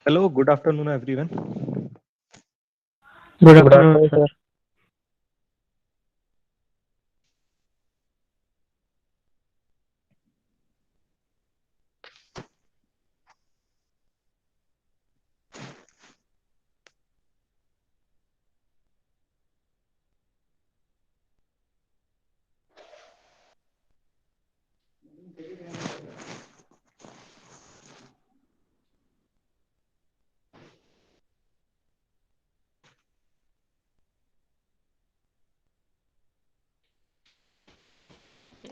Hello, good afternoon, everyone. Good Good afternoon, afternoon, sir. sir.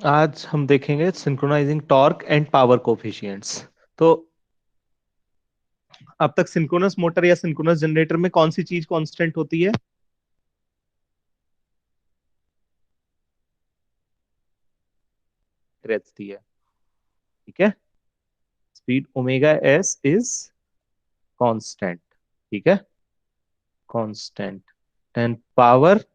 आज हम देखेंगे synchronising torque and power coefficients. तो अब तक सिंक्रोनस मोटर या सिंक्रोनस जनरेटर में कौन सी चीज कांस्टेंट होती है? रहती है। ठीक है, speed omega S is constant. ठीक है, constant and power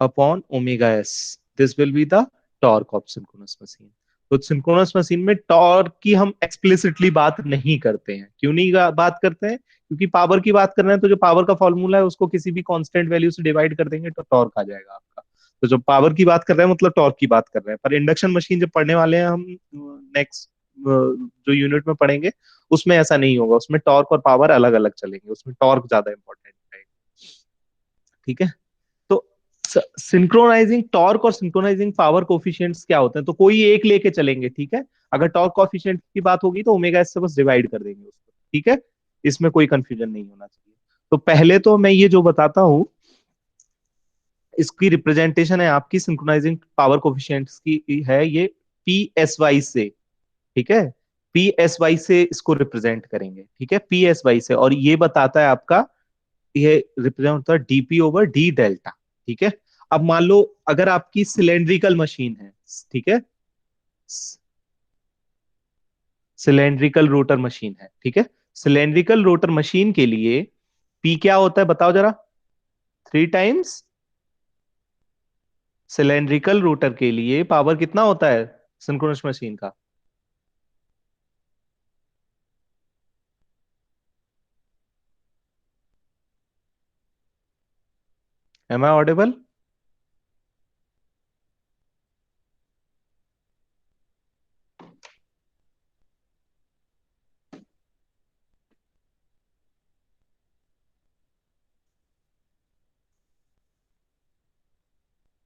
upon omega S, this will be the torque of synchronous machine. तो सिंक्रोनस मशीन में टॉर्क की हम एक्सप्लिसिटली बात नहीं करते हैं। क्यों नहीं बात करते हैं? क्योंकि पावर की बात कर रहे हैं, तो जो पावर का फॉर्मूला है उसको किसी भी कांस्टेंट वैल्यू से डिवाइड कर देंगे तो टॉर्क आ जाएगा आपका। तो जब पावर की बात कर रहे हैं मतलब टॉर्क की बात कर रहे हैं। पर इंडक्शन मशीन जब पढ़ने वाले हैं हम नेक्स्ट जो यूनिट में पढ़ेंगे उसमें ऐसा नहीं होगा। उसमें टॉर्क और पावर अलग अलग चलेंगे, उसमें टॉर्क ज्यादा इंपॉर्टेंट रहेगा। ठीक है, तो सिंक्रोनाइजिंग टॉर्क और सिंक्रोनाइजिंग पावर कोफिशिएंट्स क्या होते हैं, तो कोई एक लेके चलेंगे। ठीक है, अगर टॉर्क कोफिशिएंट की बात होगी तो ओमेगा एस से बस डिवाइड कर देंगे उसको। ठीक है, इसमें कोई कंफ्यूजन नहीं होना चाहिए। तो पहले तो मैं ये जो बताता हूं, इसकी रिप्रेजेंटेशन है आपकी सिंक्रोनाइजिंग पावर कोफिशिएंट्स की है ये पी एस वाई से। ठीक है, पी एस वाई से इसको रिप्रेजेंट करेंगे। ठीक है, पी एस वाई से, और ये बताता है आपका, ये रिप्रेजेंट होता है डीपी ओवर डी डेल्टा। ठीक है, अब मान लो अगर आपकी सिलेंड्रिकल मशीन है, ठीक है, सिलेंड्रिकल रोटर मशीन है। ठीक है, सिलेंड्रिकल रोटर मशीन के लिए पी क्या होता है बताओ जरा? 3 टाइम्स सिलेंड्रिकल रोटर के लिए पावर कितना होता है सिंक्रोनस मशीन का? Am I audible?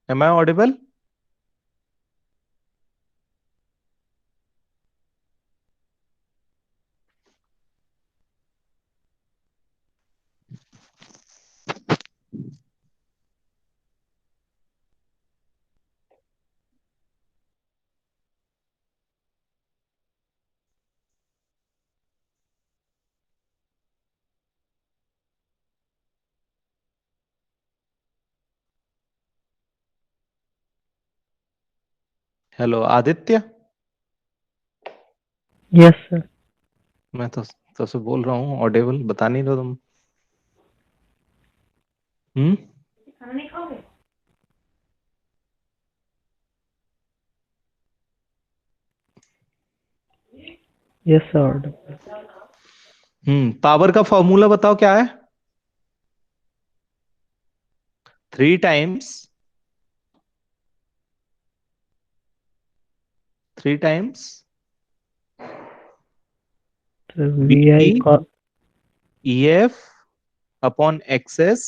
Am I audible? Hello Aditya. Yes, sir. मैं तो बोल रहा हूँ, ऑडिबल बता नहीं रहे तुम। हम्म। Yes, sir. पावर का फॉर्मूला बताओ क्या है? 3 times, 3 times So VT VI call. EF upon XS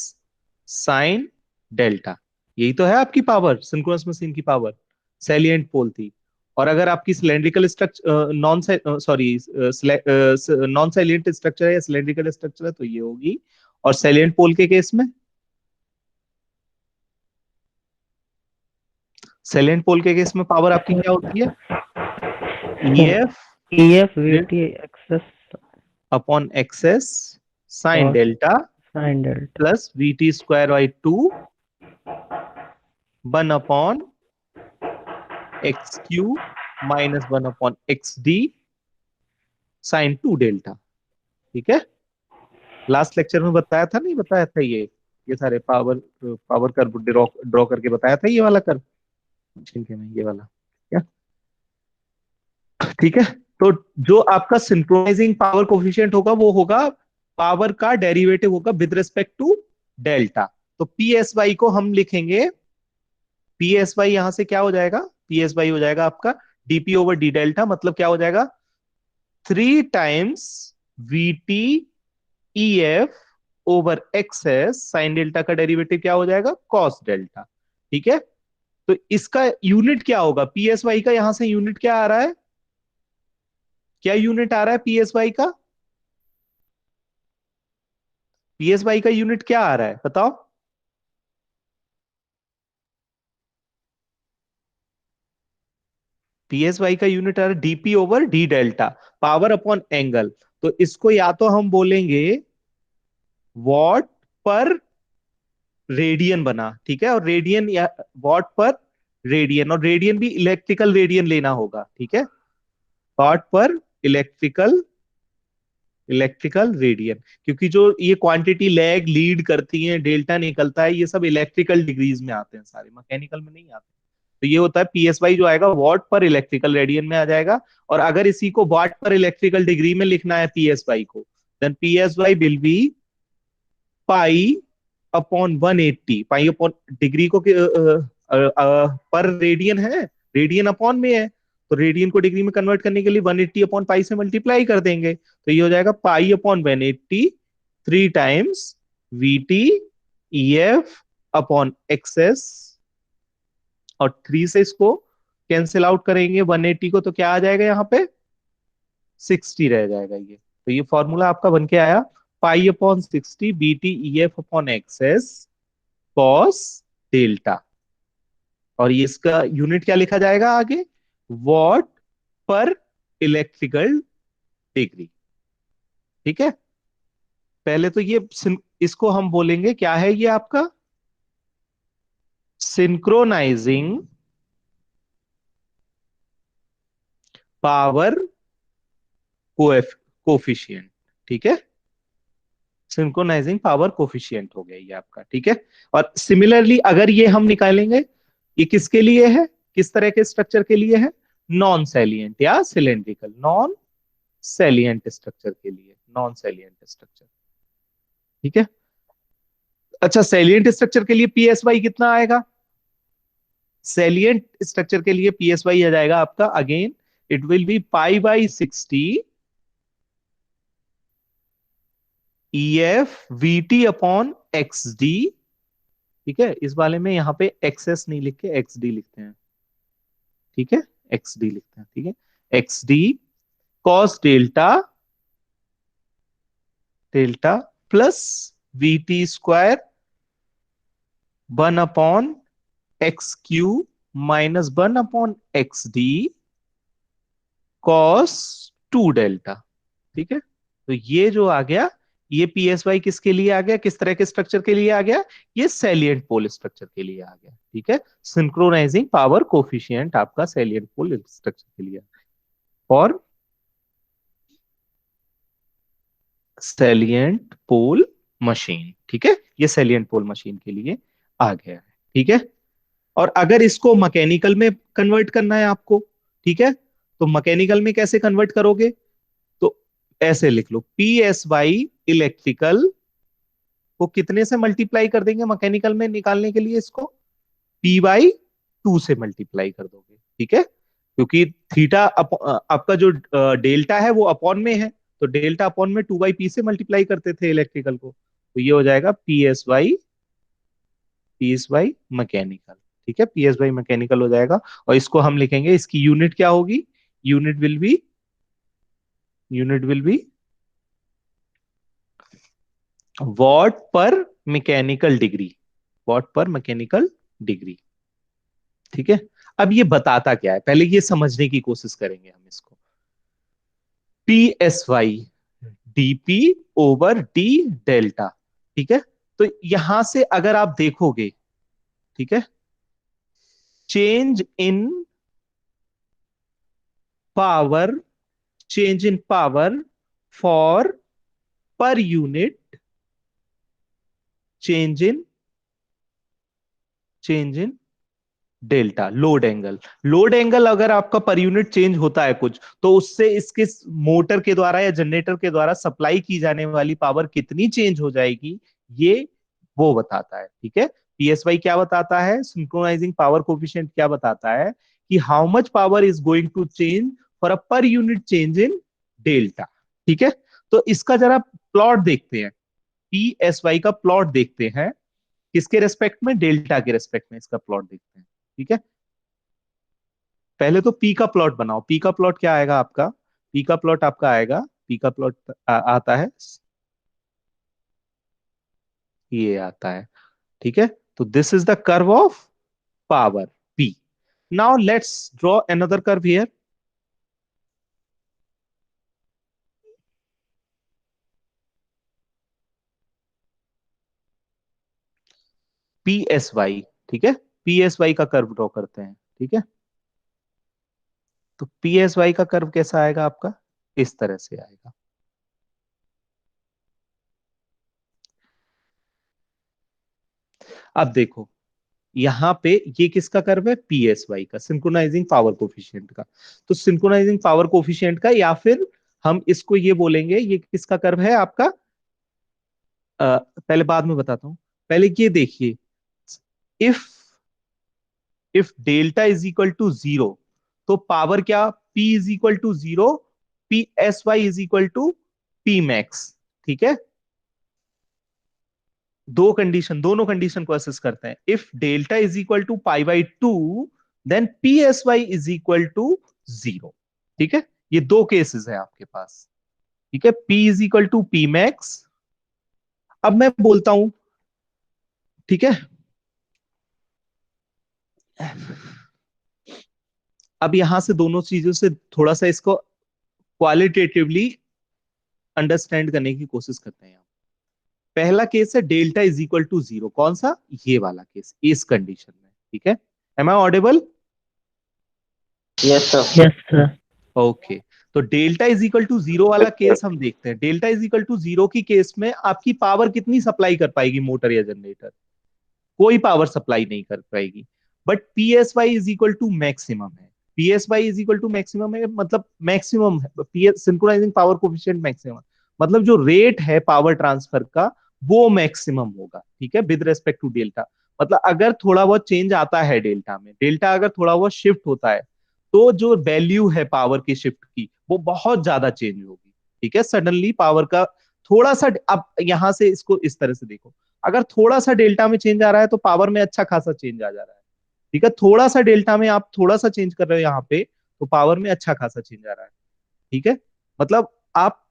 sine delta. यही तो है आपकी पावर, सिंक्रोनस मशीन की पावर। सैलिएंट पोल थी। और अगर आपकी cylindrical structure non sorry non salient structure है या सिलेंड्रिकल स्ट्रक्चर है तो ये होगी। और सैलिएंट पोल के केस में, सैलिएंट पोल के केस में पावर आपकी क्या होती है? EF EF VT access upon XS sine cos delta sin delta. Plus VT square by 2 1 upon X Q minus 1 upon X D sine 2 delta. ठीक है, लास्ट लेक्चर में बताया था नहीं बताया था ये सारे power power curve draw draw करके बताया था ये वाला कर्व, मशीन के में ये वाला। क्या? ठीक है, तो जो आपका सिंक्रोनाइजिंग पावर कोफिशिएंट होगा वो होगा पावर का डेरिवेटिव होगा विद रिस्पेक्ट टू डेल्टा। तो पी एस वाई को हम लिखेंगे, पी एस वाई यहां से क्या हो जाएगा, पी एस वाई हो जाएगा आपका डीपी ओवर डी डेल्टा, मतलब क्या हो जाएगा 3 times V T E F over x S, sine delta का डेरिवेटिव क्या हो जाएगा कॉस डेल्टा। ठीक है, तो इसका यूनिट क्या होगा, पी एस वाई का यहां से यूनिट क्या आ रहा है, क्या यूनिट आ रहा है पी एस वाई का, पी एस वाई का यूनिट क्या आ रहा है बताओ। पीएसवाई का यूनिट आ रहा है DP over D delta, power upon angle. तो इसको या तो हम बोलेंगे वॉट पर रेडियन बना, ठीक है, और रेडियन या वॉट पर रेडियन, और रेडियन भी इलेक्ट्रिकल रेडियन लेना होगा, ठीक है, वॉट पर इलेक्ट्रिकल इलेक्ट्रिकल रेडियन, क्योंकि जो ये क्वांटिटी लैग लीड करती है डेल्टा निकलता है, ये सब इलेक्ट्रिकल डिग्रीज में आते हैं, सारे मैकेनिकल में नहीं आते। तो ये होता है पीएसवाई जो आएगा वॉट पर इलेक्ट्रिकल रेडियन में आ जाएगा। और अगर इसी को वॉट पर इलेक्ट्रिकल डिग्री में लिखना है पीएसवाई को, then P S Y will be pi upon 180, pi upon degree को पर रेडियन है, रेडियन अपॉन में है, तो रेडियन को डिग्री में कन्वर्ट करने के लिए 180 अपॉन पाई से मल्टीप्लाई कर देंगे, तो ये हो जाएगा pi upon 180 3 times V T E F upon XS, और 3 से इसको कैंसिल आउट करेंगे 180 को, तो क्या आ जाएगा यहाँ पे 60 रह जाएगा ये। तो ये फॉर्मूला आपका बन के आया pi upon 60 V T E F upon XS cos delta, और ये इसका यूनिट क्या लिखा जाएगा आगे, वॉट पर इलेक्ट्रिकल डिग्री। ठीक है, पहले तो ये इसको हम बोलेंगे क्या है ये आपका सिंक्रोनाइजिंग पावर कोएफिशिएंट। ठीक है, सिंक्रोनाइजिंग पावर कोफिशिएंट हो गया ये आपका, ठीक है। और सिमिलरली अगर ये हम निकालेंगे, ये किसके लिए है, किस तरह के स्ट्रक्चर के लिए है, नॉन सैलिएंट या सिलेंड्रिकल, नॉन सैलिएंट स्ट्रक्चर के लिए, नॉन सैलिएंट स्ट्रक्चर। ठीक है, अच्छा सैलिएंट स्ट्रक्चर के लिए पीएसवाई कितना आएगा, सैलिएंट स्ट्रक्चर के लिए पीएसवाई आ जाएगा आपका again it will be pi by 60 E F we T upon X D. ठीक है, इस वाले में यहाँ पे एक्सएस नहीं लिख के एक्स डी लिखते हैं, ठीक है, एक्स डी लिखते हैं, ठीक है, x D cos delta, delta plus we T square 1 upon X Q minus 1 upon X D cos 2 delta. ठीक है, तो ये जो आ गया ये पीएसवाई किसके लिए आ गया, किस तरह के स्ट्रक्चर के लिए आ गया, ये सैलिएंट पोल स्ट्रक्चर के लिए आ गया। ठीक है, सिंक्रोनाइजिंग पावर कोफिशिएंट आपका सैलिएंट पोल स्ट्रक्चर के लिए, और सैलिएंट पोल मशीन। ठीक है, ये सैलिएंट पोल मशीन के लिए आ गया है। ठीक है, और अगर इसको मैकेनिकल में कन्वर्ट करना है आपको, ठीक है, तो मैकेनिकल में कैसे कन्वर्ट करोगे, तो ऐसे लिख लो पी एस वाई इलेक्ट्रिकल को कितने से मल्टीप्लाई कर देंगे मैकेनिकल में निकालने के लिए, इसको पी बाई 2 से मल्टीप्लाई कर दोगे। ठीक है, क्योंकि थीटा आपका जो डेल्टा है वो अपॉन में है, तो डेल्टा अपॉन में 2/p से मल्टीप्लाई करते थे इलेक्ट्रिकल को, तो ये हो जाएगा पी एस वाई मैकेनिकल। ठीक है, पी एस वाई मैकेनिकल हो जाएगा, और इसको हम लिखेंगे, इसकी यूनिट क्या होगी, unit will be unit will be what पर मैकेनिकल डिग्री, वॉट पर मैकेनिकल डिग्री। ठीक है, अब ये बताता क्या है, पहले ये समझने की कोशिश करेंगे हम इसको, P S Y DP over D delta. ठीक है, तो यहां से अगर आप देखोगे, ठीक है, change in power, change in power for पर unit, change in change in delta load angle अगर आपका पर यूनिट चेंज होता है कुछ, तो उससे इसके मोटर के द्वारा या जनरेटर के द्वारा सप्लाई की जाने वाली पावर कितनी चेंज हो जाएगी, ये वो बताता है। ठीक है, पीएसवाई क्या बताता है, सिंक्रोनाइजिंग पावर कोफिशिएंट क्या बताता है कि how much power is going to change for a per unit change in delta. ठीक है, तो इसका जरा प्लॉट देखते हैं, पीएसवाई का प्लॉट देखते हैं, किसके रेस्पेक्ट में, डेल्टा के रेस्पेक्ट में इसका प्लॉट देखते हैं। ठीक है, पहले तो पी का प्लॉट बनाओ। पी का प्लॉट क्या आएगा आपका, पी का प्लॉट आपका आएगा, पी का प्लॉट आता है, ये आता है। ठीक है, तो this is the curve of power P. Now let's draw another curve here. P S Y, ठीक है, पी एस वाई का कर्व ड्रॉ करते हैं। ठीक है, तो पी एस वाई का कर्व कैसा आएगा आपका, इस तरह से आएगा। अब देखो, यहां पे ये किसका कर्व है, पीएसवाई का, सिंक्रोनाइजिंग पावर कोफिशिएंट का। तो सिंक्रोनाइजिंग पावर कोफिशिएंट का, या फिर हम इसको ये बोलेंगे, ये किसका कर्व है आपका, पहले बाद में बताता हूं, पहले ये देखिए, if if delta is equal to zero, तो पावर क्या, P is equal to zero, P S Y is equal to P max. ठीक है, दो कंडीशन, दोनों कंडीशन को असेस करते हैं। If delta is equal to pi by two, then P S Y is equal to zero. ठीक है, ये दो केसेस है आपके पास। ठीक है, P is equal to P max. अब मैं बोलता हूं, ठीक है, अब यहां से दोनों चीजों से थोड़ा सा इसको क्वालिटेटिवली अंडरस्टैंड करने की कोशिश करते हैं। पहला केस है delta is equal to zero, कौन सा, ये वाला केस, इस कंडीशन में। ठीक है, am I audible, yes sir. Yes, sir. Okay. तो delta is equal to zero वाला केस हम देखते हैं। Delta is equal to zero की केस में आपकी पावर कितनी सप्लाई कर पाएगी मोटर या जनरेटर, कोई पावर सप्लाई नहीं कर पाएगी। But P S Y is equal to maximum है, P S Y is equal to maximum है, मतलब मैक्सिमम है, P synchronizing power coefficient maximum, मतलब जो रेट है पावर ट्रांसफर का वो मैक्सिमम होगा। ठीक है, विद रेस्पेक्ट टू डेल्टा, मतलब अगर थोड़ा बहुत चेंज आता है डेल्टा में, डेल्टा अगर थोड़ा बहुत शिफ्ट होता है, तो जो वैल्यू है पावर की शिफ्ट की वो बहुत ज्यादा चेंज होगी। ठीक है, सडनली पावर का थोड़ा सा, अब यहां से इसको इस तरह से देखो, अगर थोड़ा सा डेल्टा में चेंज आ रहा है तो पावर में अच्छा खासा चेंज आ जा रहा है। ठीक है, थोड़ा सा डेल्टा में आप थोड़ा सा चेंज कर रहे हो यहाँ पे, तो पावर में अच्छा खासा चेंज आ रहा है। ठीक है, मतलब आप,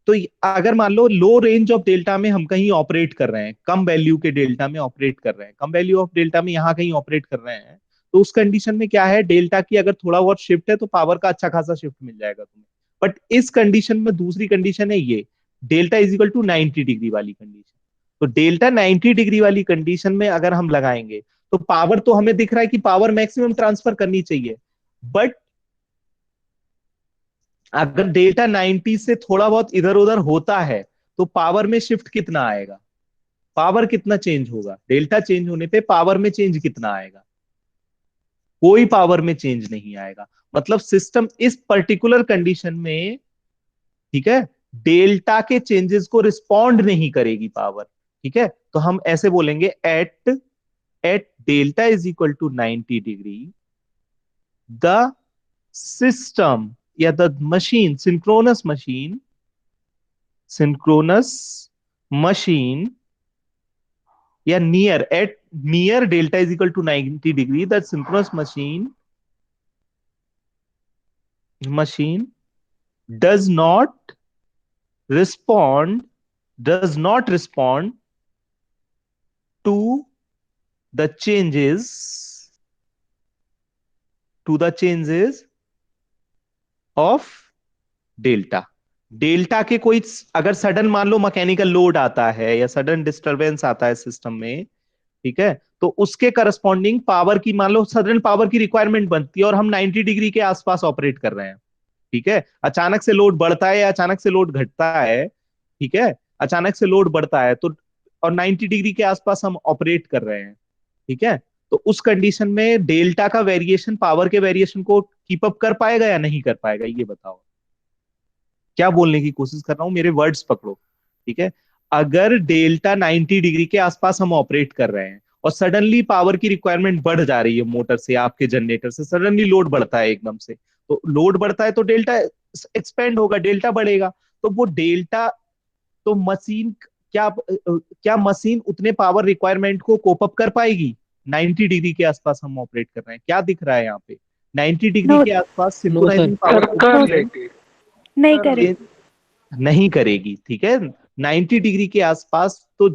तो अगर मान लो लो रेंज ऑफ डेल्टा में हम कहीं ऑपरेट कर रहे हैं, कम वैल्यू के डेल्टा में ऑपरेट कर रहे हैं, कम वैल्यू ऑफ डेल्टा में यहाँ कहीं ऑपरेट कर रहे हैं, तो उस कंडीशन में क्या है, डेल्टा की अगर थोड़ा बहुत शिफ्ट है तो पावर का अच्छा खासा शिफ्ट मिल जाएगा तुम्हें। बट इस कंडीशन में दूसरी कंडीशन है ये, delta is equal to 90 degree वाली कंडीशन। तो डेल्टा 90 डिग्री वाली कंडीशन में अगर हम लगाएंगे, तो पावर तो हमें दिख रहा है कि पावर मैक्सिमम ट्रांसफर करनी चाहिए, बट अगर डेल्टा 90 से थोड़ा बहुत इधर उधर होता है, तो पावर में शिफ्ट कितना आएगा, पावर कितना चेंज होगा, डेल्टा चेंज होने पे पावर में चेंज कितना आएगा, कोई पावर में चेंज नहीं आएगा। मतलब सिस्टम इस पर्टिकुलर कंडीशन में, ठीक है, डेल्टा के चेंजेस को रिस्पॉन्ड नहीं करेगी पावर। ठीक है, तो हम ऐसे बोलेंगे, at at delta is equal to 90 degree, the system या द मशीन, सिंक्रोनस मशीन, या near, at near delta is equal to 90 degree, the synchronous machine does not respond does not respond to the changes of delta. Delta के कोई अगर sudden मान लो mechanical load आता है या sudden disturbance आता है सिस्टम में, ठीक है, तो उसके करस्पॉन्डिंग पावर की, मान लो सडन पावर की रिक्वायरमेंट बनती है और हम 90 डिग्री के आसपास ऑपरेट कर रहे हैं। ठीक है, अचानक से लोड बढ़ता है या अचानक से लोड घटता है, ठीक है, अचानक से लोड बढ़ता है तो, और 90 डिग्री के आसपास हम ऑपरेट कर रहे हैं, ठीक है, तो उस कंडीशन में डेल्टा का वेरिएशन पावर के वेरिएशन को कीप अप कर पाएगा या नहीं कर पाएगा, ये बताओ। क्या बोलने की कोशिश कर रहा हूं, मेरे वर्ड्स पकड़ो। ठीक है, अगर डेल्टा 90 डिग्री के आसपास हम ऑपरेट कर रहे हैं और सडनली पावर की रिक्वायरमेंट बढ़ जा रही है मोटर से, आपके जनरेटर से सडनली लोड बढ़ता है एकदम से, तो लोड बढ़ता है तो डेल्टा एक्सपेंड होगा, डेल्टा बढ़ेगा। तो वो डेल्टा, तो मशीन क्या क्या मशीन उतने पावर रिक्वायरमेंट को कोप अप कर पाएगी? 90 डिग्री के आसपास हम ऑपरेट कर रहे हैं, क्या दिख रहा है यहाँ पे? 90 डिग्री नो, के आसपास no sir. Synchronizing power no coefficient नहीं करे। नहीं करेगी। ठीक है, 90 डिग्री के आसपास तो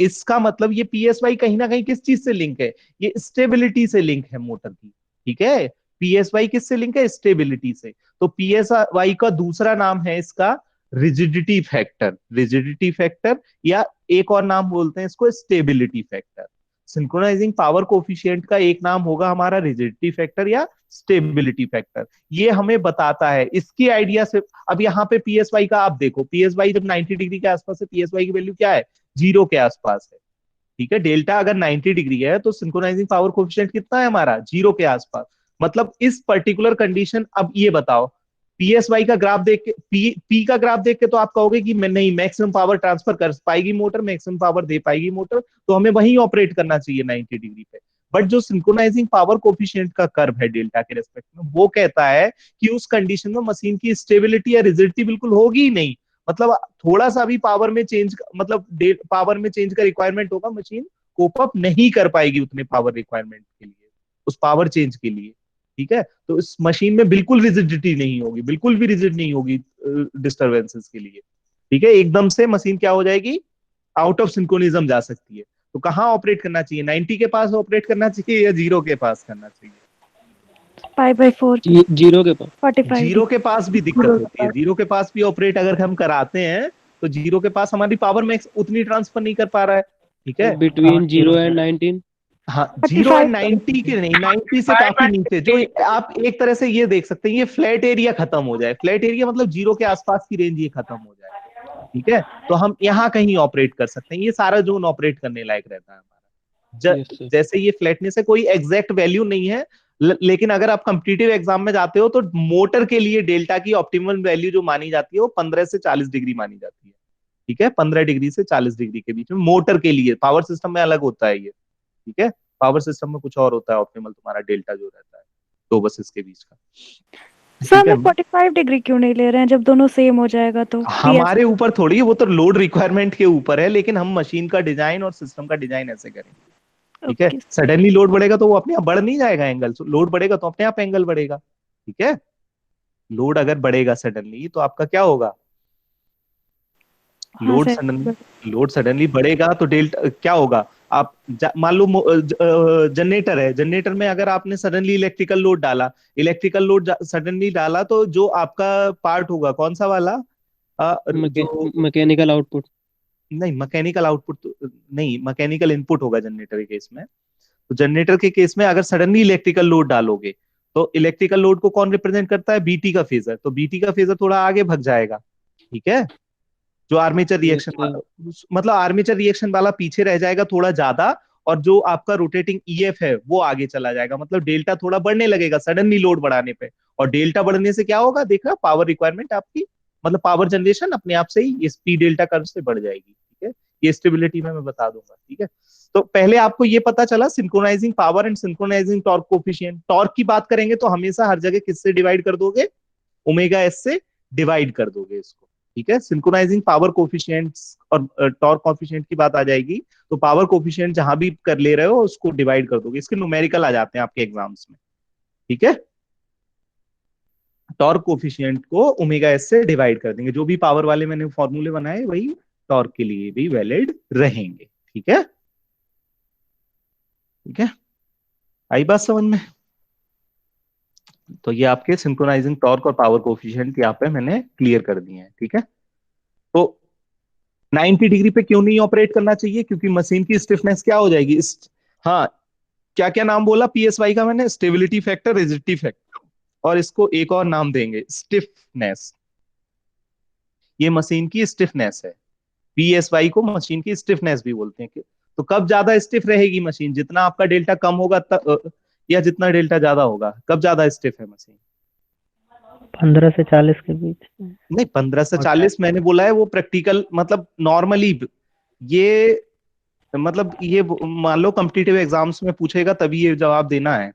इसका मतलब ये पीएसवाई कहीं ना कहीं किस चीज से लिंक है? ये स्टेबिलिटी से लिंक है मोटर की। ठीक है, पीएसवाई किससे लिंक है? स्टेबिलिटी से। तो पीएसवाई का दूसरा नाम है इसका रिजिडिटी फैक्टर, रिजिडिटी फैक्टर, या एक और नाम बोलते हैं इसको stability factor. Synchronising power coefficient का एक नाम होगा हमारा रिजिडिटी फैक्टर या स्टेबिलिटी फैक्टर। ये हमें बताता है, इसकी आइडिया से। अब यहाँ पे पीएसवाई का आप देखो, पीएसवाई जब 90 डिग्री के आसपास है, पीएसवाई की वैल्यू क्या है? 0 के आसपास है। ठीक है, डेल्टा अगर 90 डिग्री है तो सिंक्रोनाइजिंग पावर कोफिशिएंट कितना है हमारा? 0 के आसपास। मतलब इस पर्टिकुलर कंडीशन, अब ये बताओ, पीएसवाई का ग्राफ देख के, पी का ग्राफ देख के तो आप कहोगे कि मैं नहीं, मैक्सिमम पावर ट्रांसफर कर पाएगी मोटर, मैक्सिमम पावर दे पाएगी मोटर, तो हमें वहीं ऑपरेट करना चाहिए 90 डिग्री पे। बट जो सिंक्रोनाइजिंग पावर कोफिशिएंट का कर्व है डेल्टा के रेस्पेक्ट में, वो कहता है कि उस कंडीशन में मशीन की स्टेबिलिटी या रिजिडिटी बिल्कुल होगी ही नहीं। मतलब थोड़ा सा भी पावर में चेंज, मतलब पावर में चेंज का रिक्वायरमेंट होगा, मशीन कोप अप नहीं कर पाएगी उतने पावर रिक्वायरमेंट के लिए, उस पावर चेंज के लिए। ठीक है, तो इस मशीन में बिल्कुल रिजिडिटी नहीं होगी, बिल्कुल भी रिजिड नहीं होगी डिस्टरबेंसेस के लिए। ठीक है, एकदम से मशीन क्या हो जाएगी? आउट ऑफ सिंक्रोनिज्म जा सकती है। तो कहाँ ऑपरेट करना चाहिए? 90 के पास ऑपरेट करना चाहिए या 0 के पास करना चाहिए? π/4 जीरो के पास। 45 जीरो के पास भी दिक्कत डिग्री। होती है, जीरो के पास भी ऑपरेट अगर हम कराते हैं तो जीरो के पास हमारी पावर मैक्स उतनी ट्रांसफर नहीं कर पा रहा है। ठीक है, बिटवीन 0 and 19। हाँ, जीरो एंड 45 90 के नहीं, 90 से काफी नीचे, जो आप एक तरह से ये देख सकते हैं, ये फ्लैट एरिया खत्म हो जाए, फ्लैट एरिया मतलब जीरो के आसपास की रेंज ये खत्म हो जाए। ठीक है, तो हम यहाँ कहीं ऑपरेट कर सकते हैं, ये सारा जोन ऑपरेट करने लायक रहता है हमारा। Yes sir. जैसे ये फ्लैटनेस है, कोई एग्जैक्ट वैल्यू नहीं है, लेकिन अगर आप कॉम्पिटिटिव एग्जाम में जाते हो तो मोटर के लिए डेल्टा की ऑप्टिमल वैल्यू जो मानी जाती है वो 15 से 40 डिग्री मानी जाती है। ठीक है, 15 डिग्री से 40 डिग्री के बीच में मोटर के लिए, पावर सिस्टम में अलग होता है ये। ठीक है, पावर सिस्टम में कुछ और होता है ऑप्टिमल, तुम्हारा डेल्टा जो रहता है दो बसेस के बीच का। सर ठीक है, हम 45 डिग्री क्यों नहीं ले रहे हैं जब दोनों सेम हो जाएगा तो हमारे ऊपर थोड़ी है, वो तो लोड रिक्वायरमेंट के ऊपर है, लेकिन हम मशीन का डिजाइन और सिस्टम का डिजाइन ऐसे करेंगे। ठीक है, ओके। सडनली लोड बढ़ेगा तो वो अपने आप बढ़ नहीं जाएगा एंगल, लोड बढ़ेगा तो अपने आप एंगल बढ़ेगा। ठीक है, लोड अगर बढ़ेगा सडनली तो आपका क्या होगा? हाँ load sir. Suddenly load suddenly बढ़ेगा तो डेल्टा क्या होगा? आप मान लो जनरेटर है, जनरेटर में अगर आपने सडनली इलेक्ट्रिकल लोड डाला, इलेक्ट्रिकल लोड सडनली डाला, तो जो आपका पार्ट होगा कौन सा वाला? जो मैकेनिकल आउटपुट। नहीं, मैकेनिकल आउटपुट तो नहीं, मैकेनिकल इनपुट होगा जनरेटर के केस में। तो जनरेटर के केस में अगर सडनली इलेक्ट्रिकल लोड डालोगे तो इलेक्ट्रिकल लोड को कौन रिप्रेजेंट करता है? बीटी का फेजर, तो बीटी का फेजर थोड़ा आगे भग जाएगा। ठीक है, जो आर्मेचर यस रिएक्शन सर। वाला, मतलब आर्मेचर रिएक्शन वाला पीछे रह जाएगा थोड़ा ज्यादा, और जो आपका रोटेटिंग ईएफ है वो आगे चला जाएगा, मतलब डेल्टा थोड़ा बढ़ने लगेगा सडनली लोड बढ़ाने पे। और डेल्टा बढ़ने से क्या होगा? देखा, पावर रिक्वायरमेंट आपकी, मतलब पावर जनरेशन अपने आप से ही ये पी डेल्टा कर्व से बढ़ जाएगी। ठीक है, ये स्टेबिलिटी में मैं बता दूंगा। ठीक है, तो पहले आपको ये पता चला synchronising power and synchronising torque coefficient. Torque की बात करेंगे तो हमेशा हर जगह किससे डिवाइड कर दोगे? ओमेगा एस से डिवाइड कर दोगे इसको। ठीक है, सिंक्रोनाइजिंग पावर कोफिशिएंट्स और टॉर्क कोफिशिएंट की बात आ जाएगी तो पावर कोफिशिएंट जहां भी कर ले रहे हो उसको डिवाइड कर दोगे, इसके न्यूमेरिकल आ जाते हैं आपके एग्जाम्स में। ठीक है, टॉर्क कोफिशिएंट को ओमेगा एस से डिवाइड कर देंगे, जो भी पावर वाले मैंने फॉर्मूले बनाए वही टॉर्क के लिए भी वैलिड रहेंगे। ठीक है, ठीक है, आई बात समझ में? तो ये आपके सिंक्रोनाइजिंग टॉर्क और पावर कोफिशिएंट यहाँ पे मैंने क्लियर कर दिए हैं। ठीक है, तो 90 डिग्री पे क्यों नहीं ऑपरेट करना चाहिए? क्योंकि मशीन की स्टिफनेस क्या हो जाएगी? हाँ, क्या क्या नाम बोला पीएसवाई का मैंने? स्टेबिलिटी फैक्टर, रिजिडिटी फैक्टर, और इसको एक और नाम देंगे, स्टिफनेस। ये मशीन की स्टिफनेस है, पीएसवाई को मशीन की स्टिफनेस भी बोलते हैं। तो कब ज्यादा स्टिफ रहेगी मशीन? जितना आपका डेल्टा कम होगा या जितना डेल्टा ज्यादा होगा, कब ज्यादा स्टिफ है मशीन? 15 से 40 के बीच। नहीं, 15 से 40 मैंने बोला है वो प्रैक्टिकल, मतलब नॉर्मली ये, मतलब ये मान लो कॉम्पिटिटिव एग्जाम्स में पूछेगा तभी ये जवाब देना है,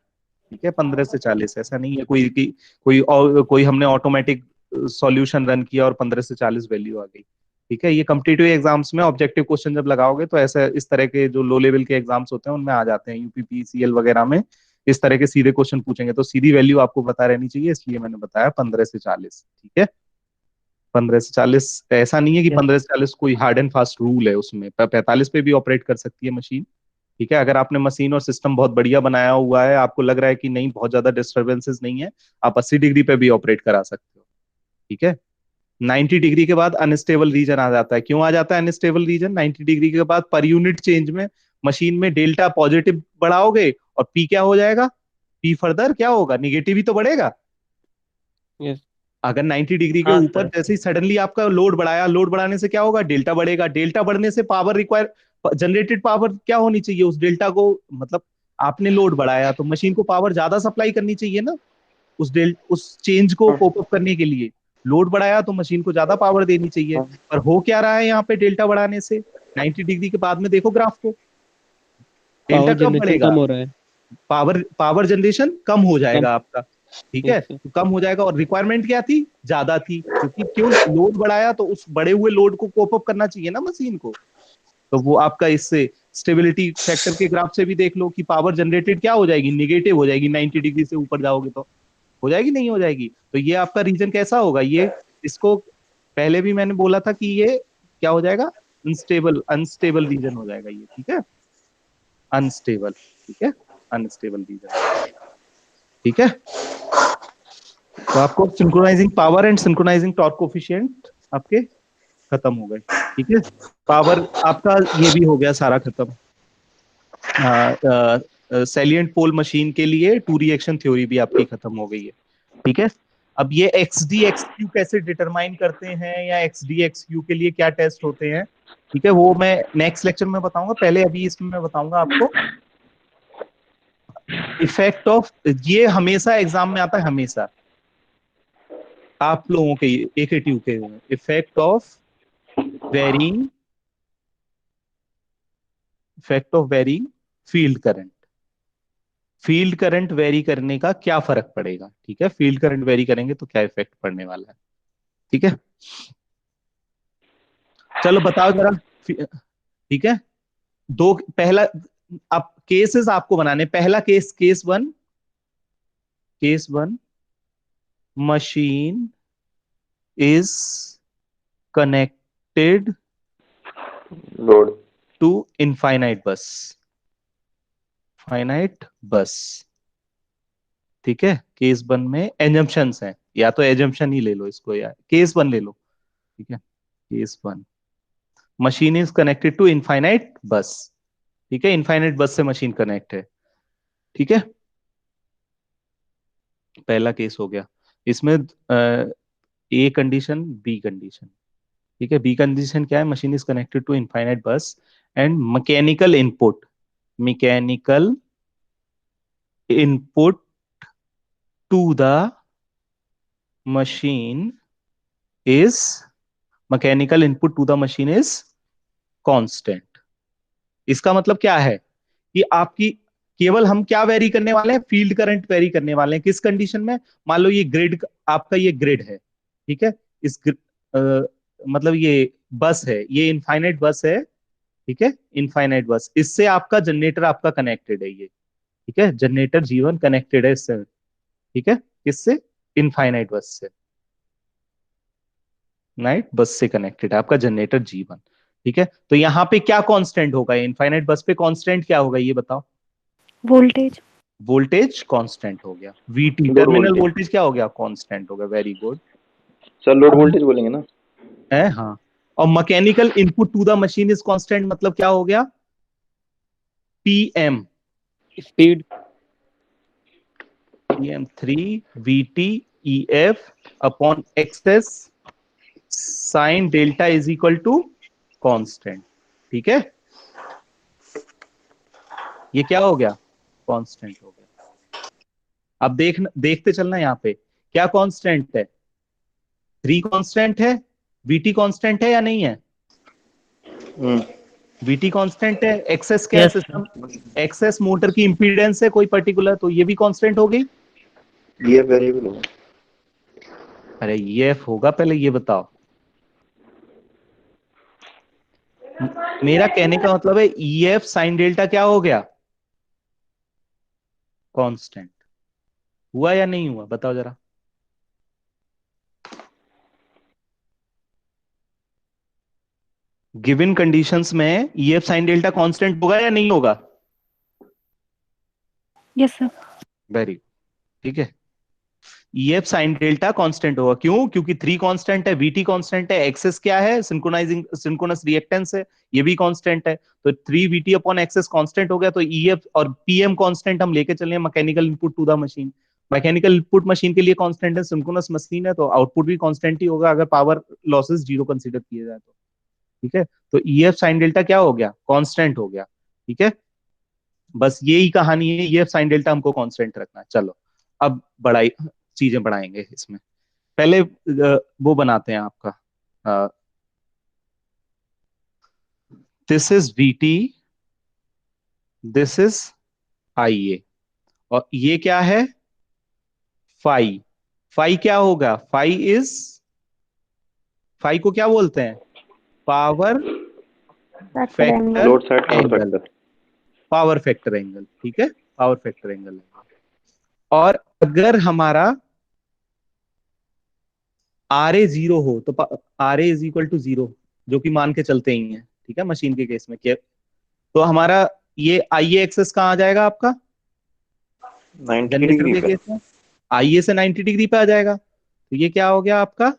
ठीक है? 15 से 40 ऐसा नहीं है कोई कि कोई हमने ऑटोमेटिक सॉल्यूशन रन किया और 15 से 40 वैल्यू आ गई, ठीक है? ये कॉम्पिटिटिव एग्जाम्स में ऑब्जेक्टिव क्वेश्चन जब लगाओगे तो ऐसा इस तरह के जो लो लेवल के एग्जाम्स होते हैं उनमें आ जाते हैं, यूपीपीसीएल वगैरह में इस तरह के सीधे क्वेश्चन पूछेंगे, तो सीधी वैल्यू आपको पता रहनी चाहिए, इसलिए मैंने बताया 15 से 40, ठीक है? 15 से 40 ऐसा नहीं है कि 15 से 40 कोई हार्ड एंड फास्ट रूल है, उसमें 45 पे भी ऑपरेट कर सकती है मशीन, ठीक है? अगर आपने मशीन और सिस्टम बहुत बढ़िया बनाया हुआ है, आपको लग रहा है कि नहीं बहुत ज्यादा डिस्टर्बेंसेस नहीं है, आप 80 डिग्री पे भी ऑपरेट करा सकते हो, ठीक है? 90 डिग्री के बाद अनस्टेबल रीजन आ जाता है। क्यों आ जाता है अनस्टेबल रीजन? 90 डिग्री के बाद पर यूनिट चेंज में मशीन में डेल्टा पॉजिटिव बढ़ाओगे और पी क्या हो जाएगा? पी फर्दर क्या होगा? निगेटिव ही तो बढ़ेगा। यस। अगर 90 डिग्री के हाँ ऊपर सर। जैसे ही सडनली आपका लोड बढ़ाया, लोड बढ़ाने से क्या होगा? डेल्टा बढ़ेगा। डेल्टा बढ़ने से पावर रिक्वायर, जनरेटेड पावर क्या होनी चाहिए उस डेल्टा को, मतलब आपने लोड बढ़ाया तो मशीन को पावर ज्यादा सप्लाई करनी चाहिए ना, उस चेंज को कोप अप करने के लिए। लोड बढ़ाया तो मशीन को ज्यादा पावर देनी चाहिए, पर हो क्या रहा है यहाँ पे डेल्टा बढ़ाने से? 90 डिग्री के बाद में देखो ग्राफ को, डेल्टा पावर कब जनरेशन बढ़ेगा? कम हो रहा है। पावर जनरेशन कम हो कम। जाएगा आपका, ठीक है? Yes sir. तो कम हो जाएगा और रिक्वायरमेंट क्या थी? ज्यादा थी, क्योंकि क्यों? लोड बढ़ाया तो उस बढ़े हुए लोड को कोप अप करना चाहिए ना मशीन को। तो वो आपका इससे स्टेबिलिटी फैक्टर के ग्राफ से भी देख लो कि पावर जनरेटेड क्या हो जाएगी? निगेटिव हो जाएगी। 90 डिग्री से ऊपर जाओगे तो हो जाएगी, नहीं हो जाएगी? तो ये आपका रीजन कैसा होगा? ये, इसको पहले भी मैंने बोला था कि ये क्या हो जाएगा? अनस्टेबल, अनस्टेबल रीजन हो जाएगा ये, ठीक है? अनस्टेबल, ठीक है? अनस्टेबल रीजन, ठीक है? तो आपको synchronising power and synchronising torque coefficient आपके खत्म हो गए, ठीक है? पावर आपका ये भी हो गया सारा खत्म। सैलिएंट पोल मशीन के लिए टू रिएक्शन थ्योरी भी आपकी खत्म हो गई है, ठीक है? अब ये एक्स डी एक्स क्यू कैसे डिटरमाइन करते हैं, या एक्स डी एक्स क्यू के लिए क्या टेस्ट होते हैं, ठीक है? वो मैं नेक्स्ट लेक्चर में बताऊंगा। पहले अभी इसमें मैं बताऊंगा आपको इफेक्ट ऑफ, ये हमेशा एग्जाम में आता है, हमेशा आप लोगों के एकेटीयू के, effect of varying, effect of varying field current. Field current vary करने का क्या फर्क पड़ेगा, ठीक है? फील्ड करंट वेरी करेंगे तो क्या इफेक्ट पड़ने वाला है, ठीक है? चलो बताओ जरा, ठीक है? दो, पहला, आप केसेस आपको बनाने, पहला case, case one, machine is connected load to infinite bus, finite bus, ठीक है? केस वन में एजम्पशंस हैं, या तो एजम्पशन ही ले लो इसको, या केस वन ले लो, ठीक है? Case one, machine is connected to infinite bus, ठीक है? इनफाइनाइट बस से मशीन कनेक्ट है, ठीक है? पहला केस हो गया। इसमें ए कंडीशन, बी कंडीशन, ठीक है? बी कंडीशन क्या है? Machine is connected to infinite bus and mechanical input to the machine is, mechanical input to the machine is constant. इसका मतलब क्या है कि आपकी, केवल हम क्या वेरी करने वाले हैं? फील्ड करंट वेरी करने वाले हैं। किस कंडीशन में? मान लो ये ग्रिड, आपका ये ग्रिड है, ठीक है? मतलब ये बस है, ये इनफाइनाइट बस है, ठीक है? इनफाइनाइट बस, इससे आपका जनरेटर आपका कनेक्टेड है ये, ठीक है? जनरेटर जीवन कनेक्टेड है इससे, ठीक है? किससे? इनफाइनाइट बस से, नाइट बस से कनेक्टेड है आपका जनरेटर जीवन, ठीक है? तो यहाँ पे क्या कांस्टेंट होगा? इनफाइनाइट बस पे कांस्टेंट क्या होगा ये बताओ? वोल्टेज। वोल्टेज कांस्टेंट हो गया। VT load terminal voltage voltage क्या हो गया? कांस्टेंट हो गया। Very good. सर, लोड अब वोल्टेज बोलेंगे ना? है, हाँ। और mechanical input to the machine is constant, मतलब क्या हो गया? PM, speed. PM 3 VT EF upon XS sine delta is equal to constant, ठीक है? ये क्या हो गया, कांस्टेंट हो गया। अब देखते चलना यहाँ पे क्या कांस्टेंट है, 3 कांस्टेंट है, वीटी कांस्टेंट है या नहीं है, वीटी कांस्टेंट है, एक्सेस क्या है यस सिस्टम, एक्सेस मोटर की इंपीडेंस है कोई पर्टिकुलर, तो ये भी कांस्टेंट हो गई। ये वेरिएबल होगा। अरे ईएफ होगा पहले ये बताओ। मेरा कहने का मतलब है ईएफ साइन डेल्टा क्या हो गया, कांस्टेंट। हुआ या नहीं हुआ बताओ जरा। गिवन कंडीशंस में ईएफ साइन डेल्टा कांस्टेंट होगा या नहीं होगा। Yes sir. वेरी ठीक है, ईएफ साइन डेल्टा कांस्टेंट होगा, क्यों, क्योंकि 3 कांस्टेंट है, वीटी कांस्टेंट है, एक्सेस क्या है, सिंक्रोनाइजिंग सिंक्रोनस रिएक्टेंस है, ये भी कांस्टेंट है, तो 3 वीटी अपॉन एक्सेस कांस्टेंट हो गया, तो ईएफ और पीएम कांस्टेंट हम लेके चले mechanical input to the machine. Mechanical input machine के लिए कांस्टेंट है, सिंक्रोनस मशीन है तो आउटपुट भी कांस्टेंट ही होगा अगर पावर लॉसेस जीरो कंसीडर किए जाए तो। ठीक है, तो ईएफ साइन डेल्टा क्या हो गया, कांस्टेंट हो गया। ठीक है, बस यही कहानी है, ईएफ साइन डेल्टा हमको कांस्टेंट रखना है। चलो अब बढ़ाई चीजें बढ़ाएंगे इसमें। पहले वो बनाते हैं आपका, this is VT, this is आईए, और ये क्या है, फाई। फाई क्या होगा, फाई को क्या बोलते हैं, power factor load side power angle, factor. Power factor angle. ठीक है, पावर फैक्टर एंगल। और अगर हमारा आर ए जीरो हो तो R A is equal to zero, जो कि मान के चलते ही है। ठीक है, मशीन के केस में क्या, तो हमारा ये आई ए एक्सेस कहाँ आ जाएगा आपका, 90 जनरेटर डिग्री के पे। केस में आई ए से 90 डिग्री पे आ जाएगा, तो ये क्या हो गया आपका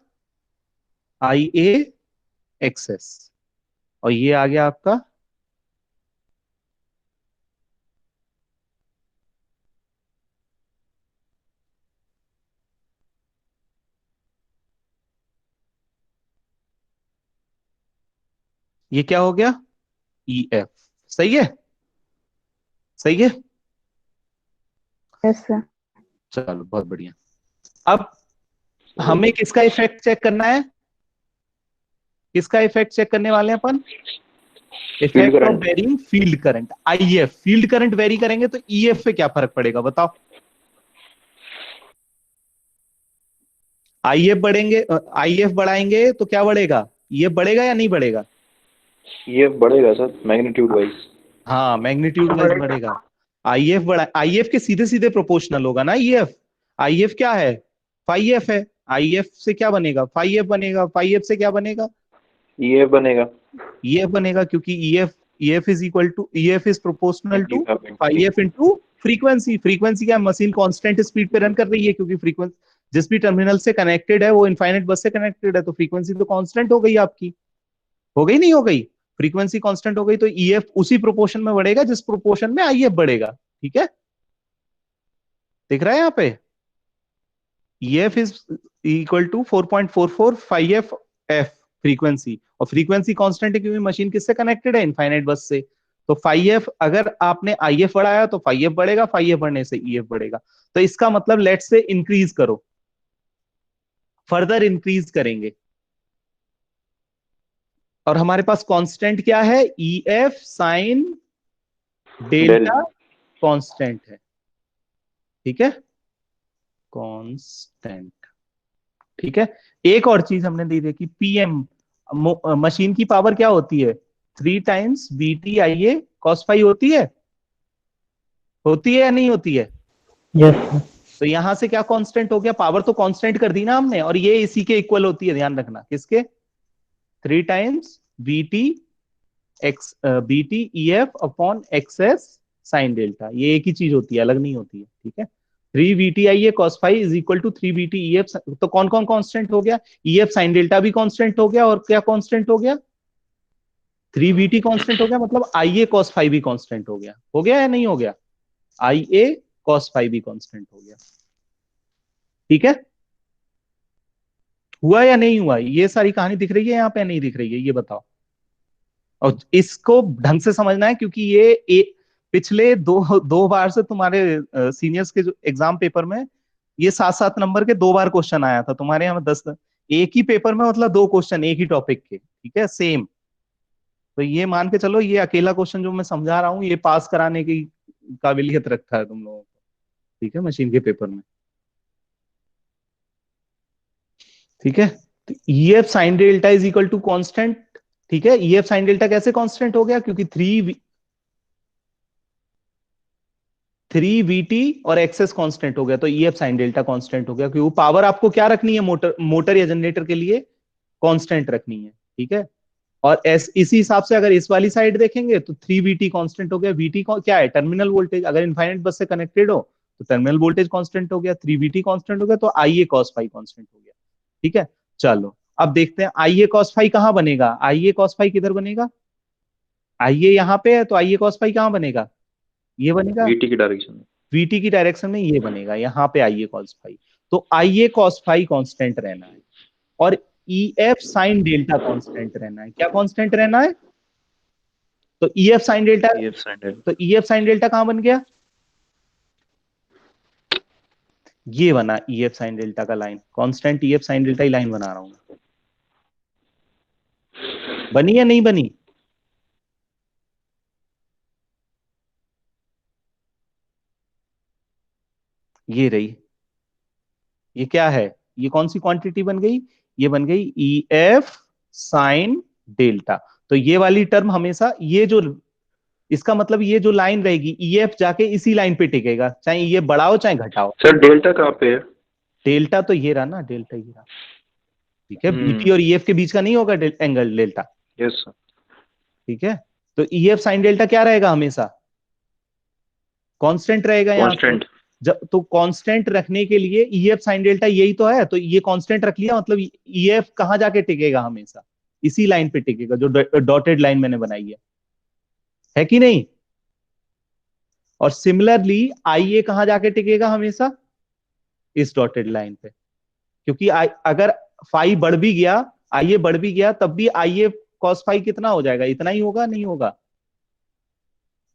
आई ए एक्सेस, और ये आ गया आपका ये क्या हो गया ई एफ। सही है, सही है। Yes sir. चलो बहुत बढ़िया। अब हमें किसका इफेक्ट चेक करना है, किसका इफेक्ट चेक करने वाले हैं अपन, effect of current. Varying field current, IF. Field current vary करेंगे तो ईएफ पे क्या फर्क पड़ेगा बताओ। आईएफ बढ़ेंगे, आईएफ बढ़ाएंगे तो क्या बढ़ेगा, ईएफ बढ़ेगा या नहीं बढ़ेगा। ये बढ़ेगा सर मैग्नीट्यूड वाइज। हाँ मैग्नीट्यूड वाइज बढ़ेगा। आईएफ बढ़ा, आईएफ के सीधे सीधे प्रोपोर्शनल होगा ना ईएफ। आईएफ क्या है, फाइव एफ है, आईएफ से क्या बनेगा, फाइव एफ बनेगा, फाइव एफ से क्या बनेगा, ये बनेगा ईएफ बनेगा, क्योंकि EF is equal to, EF is proportional to five F into frequency. Frequency क्या, मशीन कांस्टेंट स्पीड पे रन कर रही है, क्योंकि फ्रीक्वेंसी जिस भी टर्मिनल से कनेक्टेड है वो इनफाइनाइट बस से कनेक्टेड है, तो फ्रीक्वेंसी तो कांस्टेंट हो गई आपकी, हो गई नहीं हो गई, फ्रीक्वेंसी कांस्टेंट हो गई, तो ईएफ उसी प्रोपोर्शन में बढ़ेगा जिस प्रोपोर्शन में आईएफ बढ़ेगा। ठीक है, दिख रहा है यहाँ पे, EF is equal to 4.44 five F F frequency, और फ्रीक्वेंसी कांस्टेंट है क्योंकि मशीन किससे कनेक्टेड है, इनफाइनाइट बस से। तो फाइव एफ अगर आपने आईएफ बढ़ाया तो फाइव एफ बढ़ेगा, फाइव एफ बढ़ने से ईएफ बढ़ेगा। तो इसका मतलब लेट से इंक्रीज करो, फर्दर इंक्रीज करेंगे, और हमारे पास कांस्टेंट क्या है, E F sine delta constant है। ठीक है, कांस्टेंट। ठीक है, एक और चीज हमने दी देखी, पीएम, मशीन की पावर क्या होती है, 3 times BT I A cos phi होती है या नहीं होती है। यस तो यहां से क्या कांस्टेंट हो गया, पावर तो कांस्टेंट कर दी ना हमने, और ये इसी के इक्वल होती है, ध्यान रखना किसके, 3 times BT X BT E F upon XS sine delta, ये एक ही चीज होती है, अलग नहीं होती है। ठीक है, 3 BT I A cos phi is equal to 3 BT E F, तो कौन कौन कांस्टेंट हो गया, ई एफ साइन डेल्टा भी कांस्टेंट हो गया, और क्या कांस्टेंट हो गया, 3 बीटी कांस्टेंट हो गया, मतलब आई ए कॉस फाई भी कांस्टेंट हो गया या नहीं हो गया, आई ए कॉस फाई भी कांस्टेंट हो गया। ठीक है, हुआ या नहीं हुआ, ये सारी कहानी दिख रही है यहाँ पे, नहीं दिख रही है ये बताओ। और इसको ढंग से समझना है क्योंकि ये पिछले दो दो बार से तुम्हारे सीनियर्स के जो एग्जाम पेपर में ये 7-7 नंबर के 2 बार क्वेश्चन आया था, तुम्हारे यहाँ में 10, एक ही पेपर में मतलब 2 क्वेश्चन एक ही टॉपिक के, ठीक है, सेम। तो ये मान के चलो ये अकेला क्वेश्चन जो मैं समझा रहा हूँ ये पास कराने की काबिलियत रखता है तुम लोगों को, ठीक है, मशीन के पेपर में। ठीक है, तो E F sine delta is equal to constant. ठीक है, ई एफ साइन डेल्टा कैसे कांस्टेंट हो गया, क्योंकि 3vt और एक्सेस कांस्टेंट हो गया, तो E F sine delta constant हो गया, क्योंकि वो पावर आपको क्या रखनी है मोटर या जनरेटर के लिए कांस्टेंट रखनी है। ठीक है, और इसी हिसाब से अगर इस वाली साइड देखेंगे तो 3vt कांस्टेंट हो गया। vt क्या है, टर्मिनल वोल्टेज, अगर इनफाइनाइट बस से कनेक्टेड हो तो टर्मिनल वोल्टेज कांस्टेंट हो गया, 3vt कांस्टेंट हो गया, तो ia cos phi कांस्टेंट हो गया। ठीक है, चलो अब देखते हैं ia cos phi कहां बनेगा, ia cos phi किधर बनेगा, ia यहां पे है तो ia cos phi कहां बनेगा, ये बनेगा VT की डायरेक्शन में। vt की डायरेक्शन में, ये बनेगा यहाँ पे ia cos phi। तो ia cos phi कांस्टेंट रहना है और ef sin डेल्टा कांस्टेंट रहना है। क्या कांस्टेंट रहना है, तो ef sin delta, EF sine delta. तो ef sin डेल्टा कहां बन गया, ये बना ef sin डेल्टा का line, constant ef sin delta ही लाइन बना रहा हूं। बनी या नहीं बनी, ये रही, ये क्या है, ये कौन सी क्वांटिटी बन गई, ये बन गई ef sin डेल्टा। तो ये वाली टर्म हमेशा, ये जो, इसका मतलब ये जो लाइन रहेगी ef जाके इसी लाइन पे टिकेगा, चाहे ये बढ़ाओ चाहे घटाओ। सर डेल्टा कहाँ पे है? डेल्टा तो ये रहा ना, डेल्टा ये रहा। ठीक है, बीटी हम्म। और ef के बीच का नहीं होगा एंगल डेल्टा। Yes sir. ठीक है, तो ef sin डेल्टा क्या रहेगा, हमेशा कांस्टेंट रहेगा यहाँ पे। कांस्टेंट। जब तो कांस्टेंट रखने के लिए ef sin डेल्टा यही तो है, तो ये कांस्टेंट रख लिया, मतलब ef कहां जाके टिकेगा, हमेशा इसी लाइन पे टिकेगा जो डॉटेड लाइन मैंने बनाई है कि नहीं। और सिमिलरली ia कहां जाके टिकेगा, हमेशा इस डॉटेड लाइन पे, क्योंकि अगर फाई बढ़ भी गया, ia बढ़ भी गया, तब भी ia cos फाई कितना हो जाएगा, इतना ही होगा, नहीं होगा।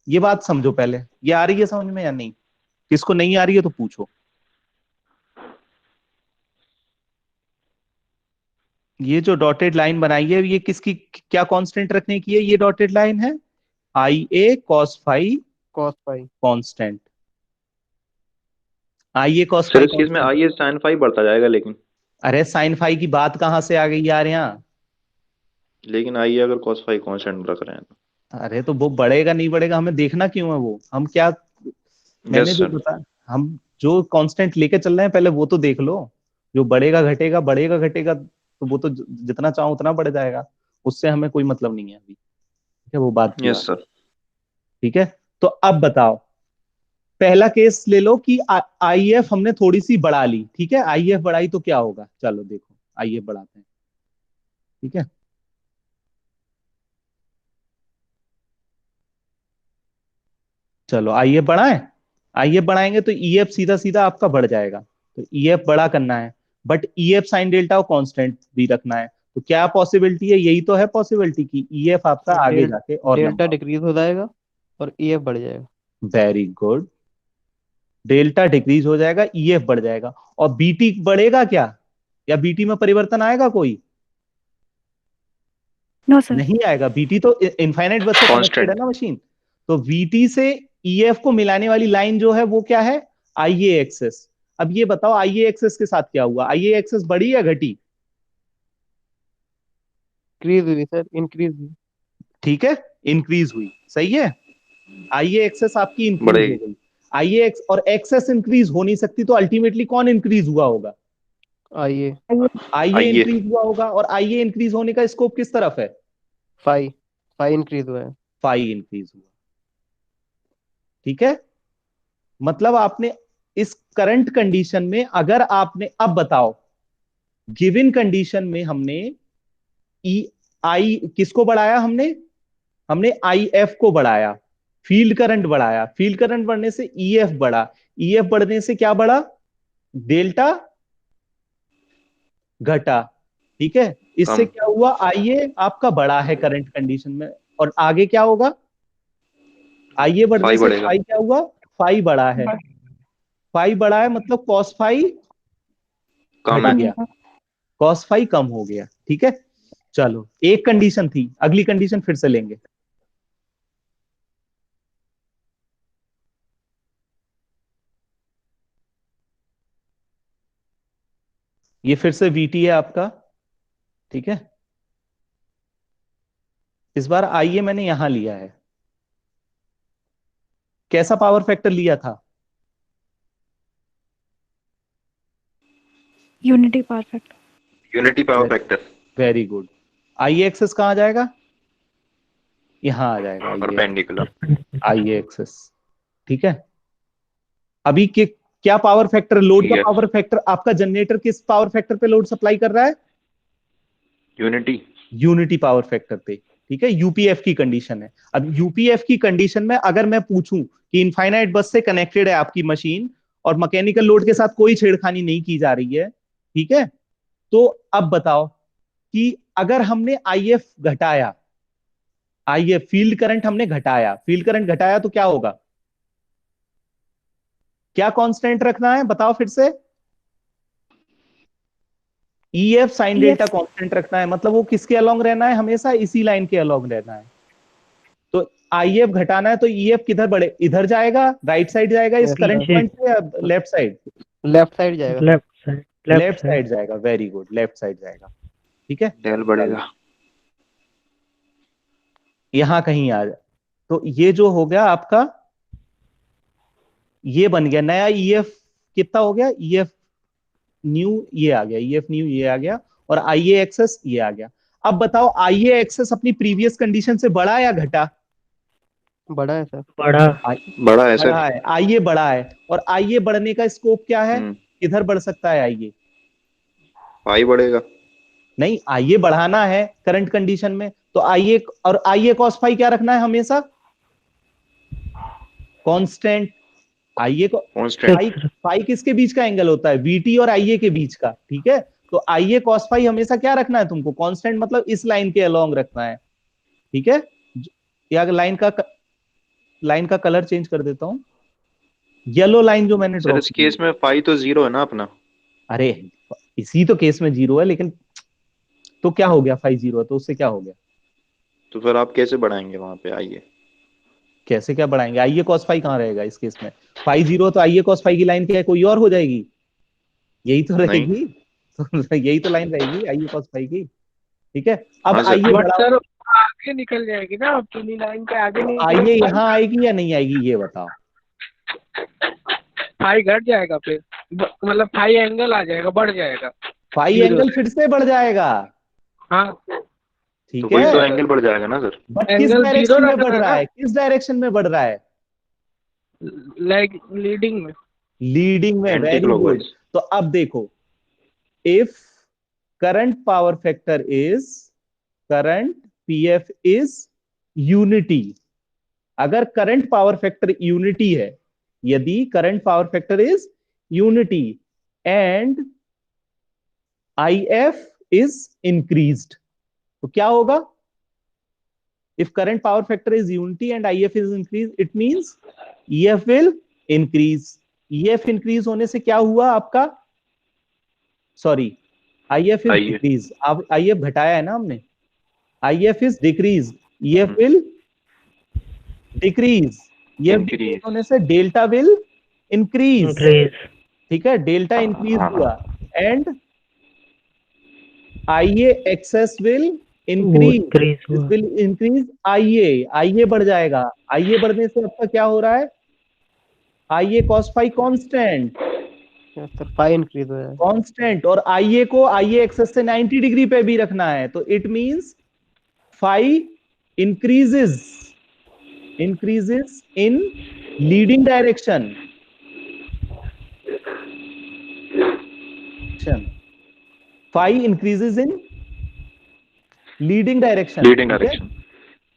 ये बात समझो पहले, ये आ रही है समझ में या नहीं, किसको नहीं आ रही है तो पूछो। ये जो डॉटेड लाइन बनाई है ये किसकी, क्या कांस्टेंट रखने की है, ये डॉटेड लाइन है ia cos phi cos phi। Constant, ia cos sir phi इस केस में IS साइन फाई बढ़ता जाएगा अरे साइन फाई की बात कहां से आ गई यार यहाँ, लेकिन IE अगर cos फाई कांस्टेंट रख रहे हैं तो। अरे तो वो बढ़ेगा नहीं बढ़ेगा हमें देखना क्यों है, वो हम क्या, मैंने यस जो सर। बता, हम जो कांस्टेंट लेके चल रहे हैं पहले वो तो देख लो, जो बढ़ेगा घटेगा, बढ़ेगा घटेगा तो वो तो जितना चाहो उतना बढ़ जाएगा, उससे हमें कोई मतलब नहीं है अभी। ठीक है, वो बात की यस बात। सर। ठीक है, तो अब बताओ, पहला केस ले लो कि आई एफ हमने थोड़ी सी बढ़ा ली, ठीक है, आई एफ बढ़ाई तो क्या होगा, चलो देखो आई एफ बढ़ाते हैं। ठीक है, चलो आई एफ बढ़ाएं, आई एफ बढ़ाएंगे तो ई एफ सीधा सीधा आपका बढ़ जाएगा, तो ई एफ बड़ा करना है, but E F sine delta को कांस्टेंट भी रखना है, तो क्या पॉसिबिलिटी है, यही तो है पॉसिबिलिटी की ई एफ आपका आगे जाके और डेल्टा लंबा। डिक्रीज हो जाएगा और EF बढ़ जाएगा। वेरी गुड, डेल्टा डिक्रीज हो जाएगा, ई एफ बढ़ जाएगा, और बीटी बढ़ेगा क्या, या बीटी में परिवर्तन आएगा कोई, नो सर। नहीं आएगा, बीटी तो इनफाइनाइट बस से कनेक्टेड है कांस्टेंट। ना मशीन। तो वीटी से ईएफ को मिलाने वाली लाइन जो है वो क्या है, आईए एक्सेस। अब ये बताओ आईए एक्सेस के साथ क्या हुआ, आईए एक्सेस बढ़ी या घटी, इंक्रीज हुई सर, इंक्रीज हुई। ठीक है, इंक्रीज हुई, सही है, आईए एक्सेस आपकी इंक्रीज हो बढ़ेगी। गई। आईए एक्स और एक्सेस इंक्रीज हो नहीं सकती, तो अल्टीमेटली कौन इंक्रीज हुआ होगा, आइए आईए आइए। इंक्रीज हुआ होगा, और आईए इंक्रीज होने का स्कोप किस तरफ है, फाई, फाई इंक्रीज हुआ है। फाई इंक्रीज हुआ। ठीक है, मतलब आपने इस करंट कंडीशन में, अगर आपने, अब बताओ गिवन कंडीशन में हमने ई आई किसको बढ़ाया, हमने हमने आई एफ को बढ़ाया, फील्ड करंट बढ़ाया, फील्ड करंट बढ़ने से ई एफ बढ़ा, ई एफ बढ़ने से क्या बढ़ा, डेल्टा घटा। ठीक है, इससे कम। क्या हुआ, आईए आपका बड़ा है करंट कंडीशन में, और आगे क्या होगा, आईए बढ़ने फाई से बढ़ेगा। फाई क्या हुआ, फाई बढ़ा है, फाई बढ़ा है मतलब कॉस फाई कम घट है। गया, कॉस फाई कम हो गया। ठीक है, चलो एक कंडीशन थी, अगली कंडीशन फिर से लेंगे। ये फिर से वीटी है आपका, ठीक है। इस बार आइए मैंने यहां लिया है, कैसा पावर फैक्टर लिया था, unity perfect. Unity power factor. Very good. आइए एक्सेस कहां आ जाएगा, यहां आ जाएगा आइए, परपेंडिकुलर। आइए एक्सेस। ठीक है, अभी के क्या पावर फैक्टर, लोड ठीक का है। पावर फैक्टर, आपका जनरेटर किस पावर फैक्टर पे लोड सप्लाई कर रहा है, यूनिटी। यूनिटी पावर फैक्टर पे। ठीक है, यूपीएफ की कंडीशन है। अब यूपीएफ की कंडीशन में अगर मैं पूछूं कि इनफाइनाइट बस से कनेक्टेड है आपकी मशीन और मैकेनिकल लोड के साथ कोई छेड़खानी नहीं की जा रही है, ठीक है, तो अब बताओ कि अगर हमने आईएफ घटाया, आईएफ फील्ड करंट हमने घटाया, फील्ड करंट घटाया तो क्या होगा, क्या कांस्टेंट रखना है बताओ फिर से, EF sine delta EF constant रखना है, मतलब वो किसके अलोंग रहना है, हमेशा इसी लाइन के अलोंग रहना है। तो आईएफ घटाना है तो ईएफ किधर बढ़े, इधर जाएगा, राइट साइड जाएगा इस Yes, करंट sir. पॉइंट से, या लेफ्ट साइड, लेफ्ट साइड जाएगा। Left side, left left side. Side जाएगा, वेरी गुड, लेफ्ट साइड जाएगा। ठीक है, डेल चलो बढ़ेगा। यहां कहीं आ जाए, तो ये जो हो गया आपका, ये बन गया नया ईएफ, कितना हो गया, ईएफ न्यू ये आ गया, ईएफ न्यू ये आ गया, और आईए एक्सेस ये आ गया। अब बताओ आईए एक्सेस अपनी प्रीवियस कंडीशन से बड़ा या घटा, बड़ा है सर। बड़ा। बड़ा है सर। बढ़ा है, आईए बढ़ा है, और आईए बढ़ने का स्कोप क्या है, हम्म। किधर बढ़ सकता है आईए, फाई बढ़ेगा। नहीं आईए बढ़ाना है करंट कंडीशन में, तो आईए और आईए कॉस फाई क्या रखना है हमेशा, कांस्टेंट। आईए को कांस्टेंट। फाई, फाई किसके बीच का एंगल होता है, वीटी और आईए के बीच का, ठीक है। तो आईए कॉस फाई हमेशा क्या रखना है तुमको, कांस्टेंट, मतलब इस लाइन के अलोंग रखना है। ठीक है, या लाइन का कलर चेंज कर देता हूं, येलो लाइन जो मैंने सर ड्रॉ इस की है, केस में फाई तो जीरो है ना अपना। अरे इसी तो केस में जीरो है, लेकिन तो क्या हो गया, फाई जीरो है तो उससे क्या हो गया, तो फिर आप कैसे बढ़ाएंगे वहां पे, आइए। कैसे क्या बढ़ाएंगे, आईए कॉस फाई कहां रहेगा इस केस में, फाई जीरो तो आईए कॉस फाई की लाइन क्या है, कोई और हो जाएगी, यही तो नहीं। रहेगी। तो यही तो लाइन रहेगी आईए कॉस फाई की। ठीक है, अब हाँ सर। आइए बट बढ़ाओ, सर आगे निकल जाएगी ना, अब चुनी लाइन के आगे तो निकल आइए यहां आएगी या नहीं आएगी ये बताओ, फाई घट जाएगा फिर, मतलब फाई एंगल आ जाएगा, बढ़ जाएगा फाई जीरो एंगल से। फिर से बढ़ जाएगा, हाँ, तो ठीक वही तो है, एंगल बढ़ जाएगा ना सर। बट किस एंगल जीरो डायरेक्शन में बढ़ रखना है रहा ना, है, किस डायरेक्शन में बढ़ रहा है, लाइक लीडिंग में। लीडिंग में, एंटी वेरी गुड। क्लॉकवाइज। तो अब देखो, if current power factor is, current PF is unity, अगर करंट पावर फैक्टर यूनिटी है, यदि current power factor is unity and if is increased, तो क्या होगा, if current power factor is unity and if is increased, it means ef will increase, ef increase होने से क्या हुआ आपका, सॉरी, if is आइए। decrease, अब if घटाया है ना हमने, if is decrease, ef will decrease, ef decrease increase. होने से डेल्टा will increase, इंक्रीज। ठीक है, डेल्टा इंक्रीज हाँ। हुआ, एंड IA excess will वो increase, इंक्रीज this हुआ। will increase IA बढ़ जाएगा, IA बढ़ने से आपका क्या हो रहा है, IA cos phi constant, yes sir, phi increase हो जाएगा। कांस्टेंट, और IA को IA एक्सेस से 90 डिग्री पे भी रखना है, तो it means phi increases, increases in leading direction, phi increases in leading direction, leading ठीक है। डायरेक्शन।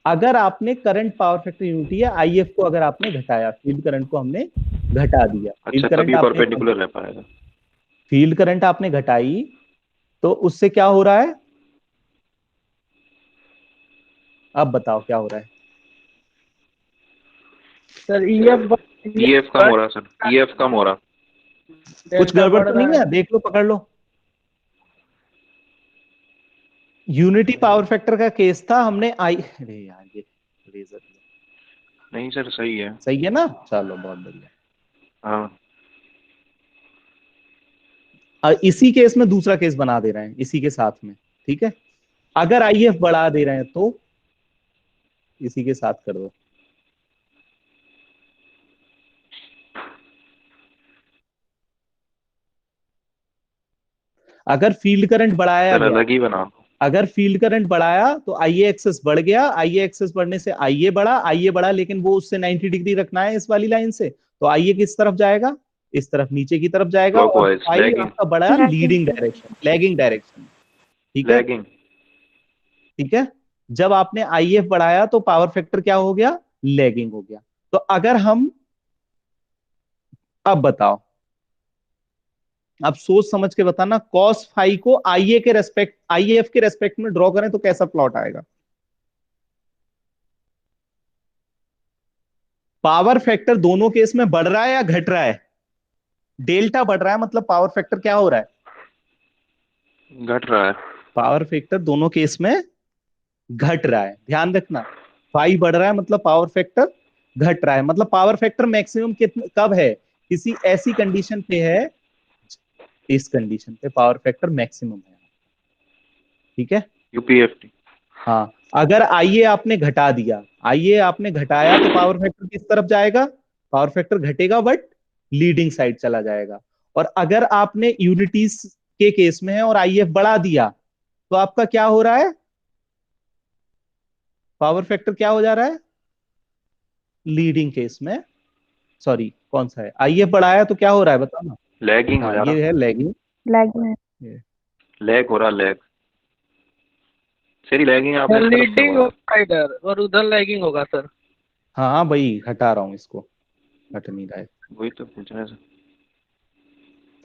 अगर आपने करंट पावर फैक्टर यूनिटी या आईएफ को अगर आपने घटाया, फील्ड करंट को हमने घटा दिया, अच्छा फील्ड करंट तभी आपने, परपेंडिकुलर रह पाएगा। फील्ड करंट आपने घटाई, तो उससे क्या हो रहा है, अब बताओ क्या हो रहा है, सर ईएफ ईएफ कम हो रहा सर, ईएफ कम हो रहा। कुछ गड़बड़ तो नहीं है? देख लो, पकड़ लो। यूनिटी पावर फैक्टर का केस था, हमने अरे यार ये रेजर नहीं सर सही है। सही है ना? चलो बहुत बढ़िया। हाँ इसी केस में दूसरा केस बना दे रहे हैं इसी के साथ में, ठीक है? अगर आईएफ बढ़ा दे रहे हैं तो इसी के साथ कर दो। अगर फील्ड करंट बढ़ाया सर गया, अलग ही बना। अगर फील्ड करंट बढ़ाया तो आईए एक्सेस बढ़ गया, आईए एक्सेस बढ़ने से आईए बढ़ा, लेकिन वो उससे 90 डिग्री रखना है इस वाली लाइन से, तो आईए किस तरफ जाएगा? इस तरफ, नीचे की तरफ जाएगा। और क्लॉकवाइज, आई लैगिंग। आपका बढ़ा Lagging। Leading direction, lagging direction, ठीक है? लैगिंग। ठीक है। जब आपने आईएफ बढ़ाया तो पावर फैक्टर क्या हो गया? लैगिंग हो गया। तो अगर हम, अब बताओ, अब सोच समझ के बताना, कॉस फाई को आईए के रेस्पेक्ट, आईएफ के रेस्पेक्ट में ड्रॉ करें तो कैसा प्लॉट आएगा? पावर फैक्टर दोनों केस में बढ़ रहा है या घट रहा है? डेल्टा बढ़ रहा है, मतलब पावर फैक्टर क्या हो रहा है? घट रहा है। पावर फैक्टर दोनों केस में घट रहा है, ध्यान रखना। फाई बढ़ रहा है मतलब पावर फैक्टर घट रहा है, मतलब पावर फैक्टर मैक्सिमम कितना कब है? किसी ऐसी कंडीशन पे है, इस कंडीशन पे पावर फैक्टर मैक्सिमम है, ठीक है? यूपीएफटी। हाँ, अगर आईए आपने घटा दिया, आईए आपने घटाया तो पावर फैक्टर किस तरफ जाएगा? पावर फैक्टर घटेगा बट लीडिंग साइड चला जाएगा। और अगर आपने यूनिटीज के केस में है और आईएफ बढ़ा दिया तो आपका क्या हो रहा है? पावर फैक्टर क्या हो जा रहा है लीडिंग केस में? सॉरी, कौन सा है? आईएफ बढ़ाया तो क्या हो रहा है बताओ ना? लैगिंग हो हाँ, जा रहा। ये है लैगिंग। Lagging। लैग हो रहा, लैग। सही लैगिंग आपने सर इस तरफ से लीडिंग बोला। होगा इधर और उधर लैगिंग होगा सर। हाँ हाँ भाई, हटा रहा हूं इसको, हट नहीं रहा है। वही तो पूछ रहे हैं सर।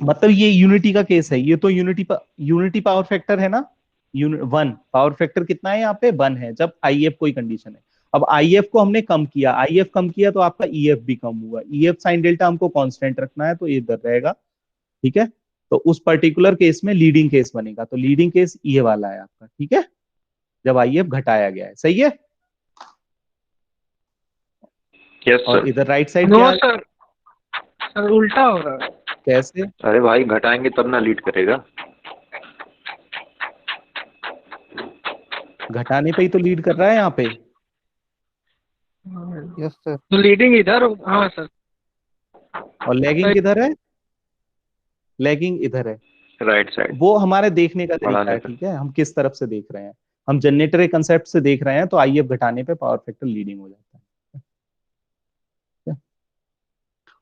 मतलब ये यूनिटी का केस है, ये तो यूनिटी पावर फैक्टर है ना, वन पावर फैक्टर कितना है यहाँ पे? वन है, जब आईएफ कोई कंडीशन है। अब आईएफ को हमने कम किया, आईएफ कम किया तो आपका ईएफ भी कम हुआ। ईएफ साइन डेल्टा हमको कांस्टेंट रखना है तो ये इधर रहेगा, ठीक है? तो उस पर्टिकुलर केस में लीडिंग केस बनेगा, तो लीडिंग केस ये वाला है आपका, ठीक है? जब आईएफ घटाया गया है, सही है? यस और सर। इधर राइट साइड नो क्या है? सर, सर उल्टा हो रहा है। कैसे? अरे भाई घटाएंगे तब ना लीड करेगा। घटाने पे ही तो लीड कर रहा है यहाँ पे। Yes sir. तो लीडिंग इधर हाँ सर। और लैगिंग किधर है? लैगिंग इधर है। Right side. वो हमारे देखने का तरीका बढ़ाने है, पे। ठीक है? हम किस तरफ से देख रहे हैं। हम जनरेटर के कंसेप्ट से देख रहे हैं तो आईएफ घटाने पे पावर फैक्टर लीडिंग हो जाता है, ठीक है?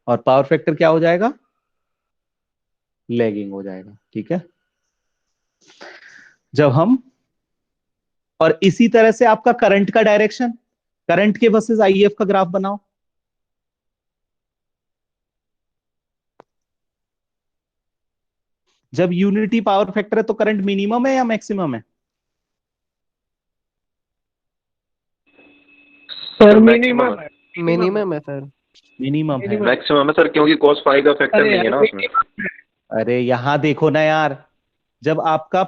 और पावर फैक्टर क्या हो जाएगा? लैगिंग हो जाएगा, ठीक है? जब हम, और इसी तरह से आपका करंट का डायरेक्शन, करंट के वर्सेस आईएफ का ग्राफ बनाओ। जब यूनिटी पावर फैक्टर है तो करंट मिनिमम है या मैक्सिमम है? सर maximum मिनिमम है। मिनिमम है सर। मिनिमम है। मैक्सिमम है सर, क्योंकि cos फाई का फैक्टर अरे नहीं है यार ना उसमें। अरे यहां देखो ना यार, जब आपका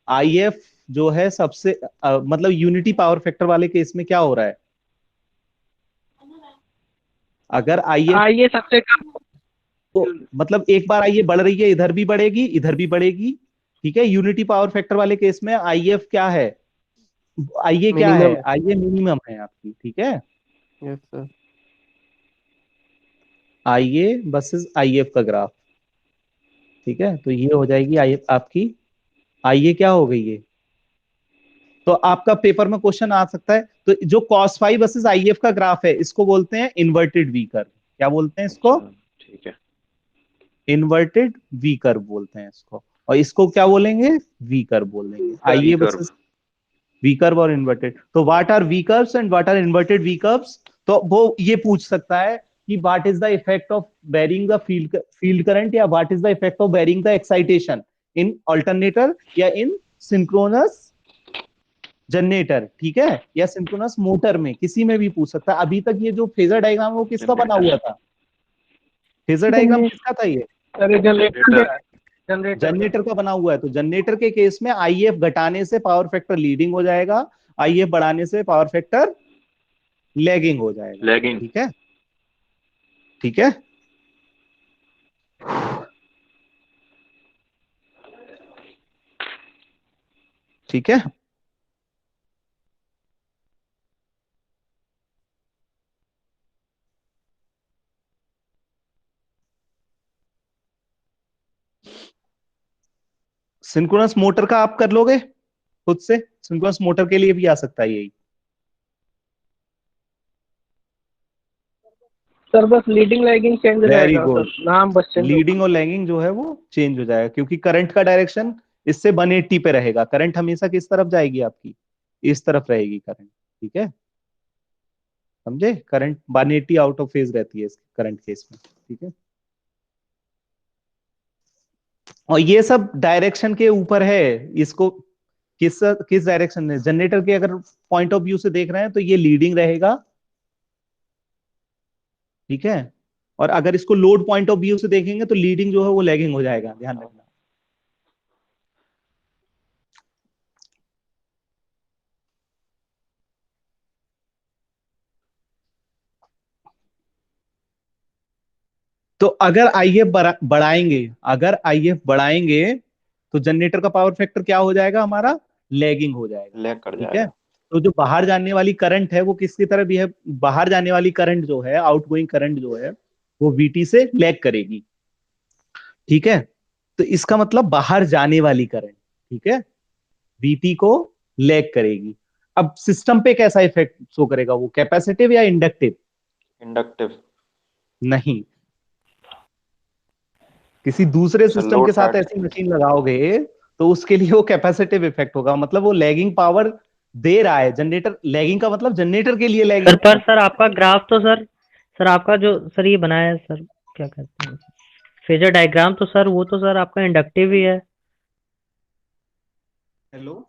आईएफ जो है सबसे मतलब यूनिटी पावर फैक्टर वाले केस में क्या हो रहा है? अगर आईएफ, आइए सबसे कम। तो मतलब एक बार आईए बढ़ रही है, इधर भी बढ़ेगी इधर भी बढ़ेगी, ठीक है? यूनिटी पावर फैक्टर वाले केस में आईएफ क्या है? आईए क्या है? मिनिमम। आईए मिनिमम है आपकी, ठीक है? Yes sir. आईए वर्सेस आईएफ का ग्राफ, ठीक है? तो ये हो जाएगी आईएफ आपकी, आईए क्या हो गई ये? तो आपका पेपर में क्वेश्चन आ सकता है, तो जो cos फाई वर्सेस आईएफ का ग्राफ है इसको बोलते हैं इन्वर्टेड वी कर्व। क्या बोलते हैं इसको? ठीक है। इन्वर्टेड वी कर्व बोलते हैं इसको। और इसको क्या बोलेंगे? वी कर्व बोलेंगे। आईए वर्सेस वी कर्व और इन्वर्टेड। तो what are V curves and what are inverted V curves? तो वो ये पूछ सकता है कि what is the effect of varying the field current, या what is the effect of varying the excitation in alternator या इन सिंक्रोनस जनरेटर, ठीक है, या सिंक्रोनस मोटर में, किसी में भी पूछ सकता है। अभी तक ये जो फेजर डायग्राम वो किसका बना हुआ था? फेजर डायग्राम जनरेट किसका था ये? अरे जनरेटर जनरेटर का। जनरेटर का बना हुआ है। तो जनरेटर के केस में आईएफ घटाने से पावर फैक्टर लीडिंग हो जाएगा, आईएफ बढ़ाने से पावर फैक्टर लैगिंग हो जाएगा। लैगिंग। ठीक है, ठीक है। ठीक है, सिंक्रोनस मोटर का आप कर लोगे खुद से? सिंक्रोनस मोटर के लिए भी आ सकता है यही। सर बस लीडिंग लैगिंग चेंज हो वेरी जाएगा गुड। सर, नाम बस चेंज लीडिंग होगा। और लैगिंग जो है वो चेंज हो जाएगा, क्योंकि करंट का डायरेक्शन इससे 180 पे रहेगा। करंट हमेशा किस तरफ जाएगी आपकी? इस तरफ रहेगी करंट। ठीक है, समझे? करंट 180 आउट ऑफ फेज रहती है करंट केस में। ठीक है, और ये सब डायरेक्शन के ऊपर है। इसको किस किस डायरेक्शन में, जनरेटर के अगर पॉइंट ऑफ व्यू से देख रहे हैं तो ये लीडिंग रहेगा। ठीक है, और अगर इसको लोड पॉइंट ऑफ व्यू से देखेंगे तो लीडिंग जो है वो लैगिंग हो जाएगा, ध्यान रखना। तो अगर आईएफ बढ़ाएंगे, अगर आईएफ बढ़ाएंगे तो जनरेटर का पावर फैक्टर क्या हो जाएगा हमारा? लैगिंग हो जाएगा। लैग कर ठीक है, जाएगा। तो जो बाहर जाने वाली करंट है वो किसकी तरह भी है? बाहर जाने वाली करंट जो है, आउटगोइंग करंट जो है, वो वीटी से लैग करेगी। ठीक है, तो इसका मतलब बाहर जाने वाली करंट, ठीक है, वीटी को लैग करेगी। अब सिस्टम पे कैसा इफेक्ट शो करेगा? वो कैपेसिटिव या इंडक्टिव? इंडक्टिव। नहीं, किसी दूसरे सर सिस्टम लोड के साथ साइड। ऐसी मशीन लगाओगे तो उसके लिए वो कैपेसिटिव इफेक्ट होगा, मतलब वो लैगिंग पावर दे रहा है। जनरेटर लैगिंग का मतलब जनरेटर के लिए सर लैगिंग। पर सर आपका ग्राफ तो सर आपका जो सर ये बनाया है सर, क्या कहते हैं, फेजर डायग्राम, तो सर वो तो सर आपका इंडक्टिव ही है। Hello,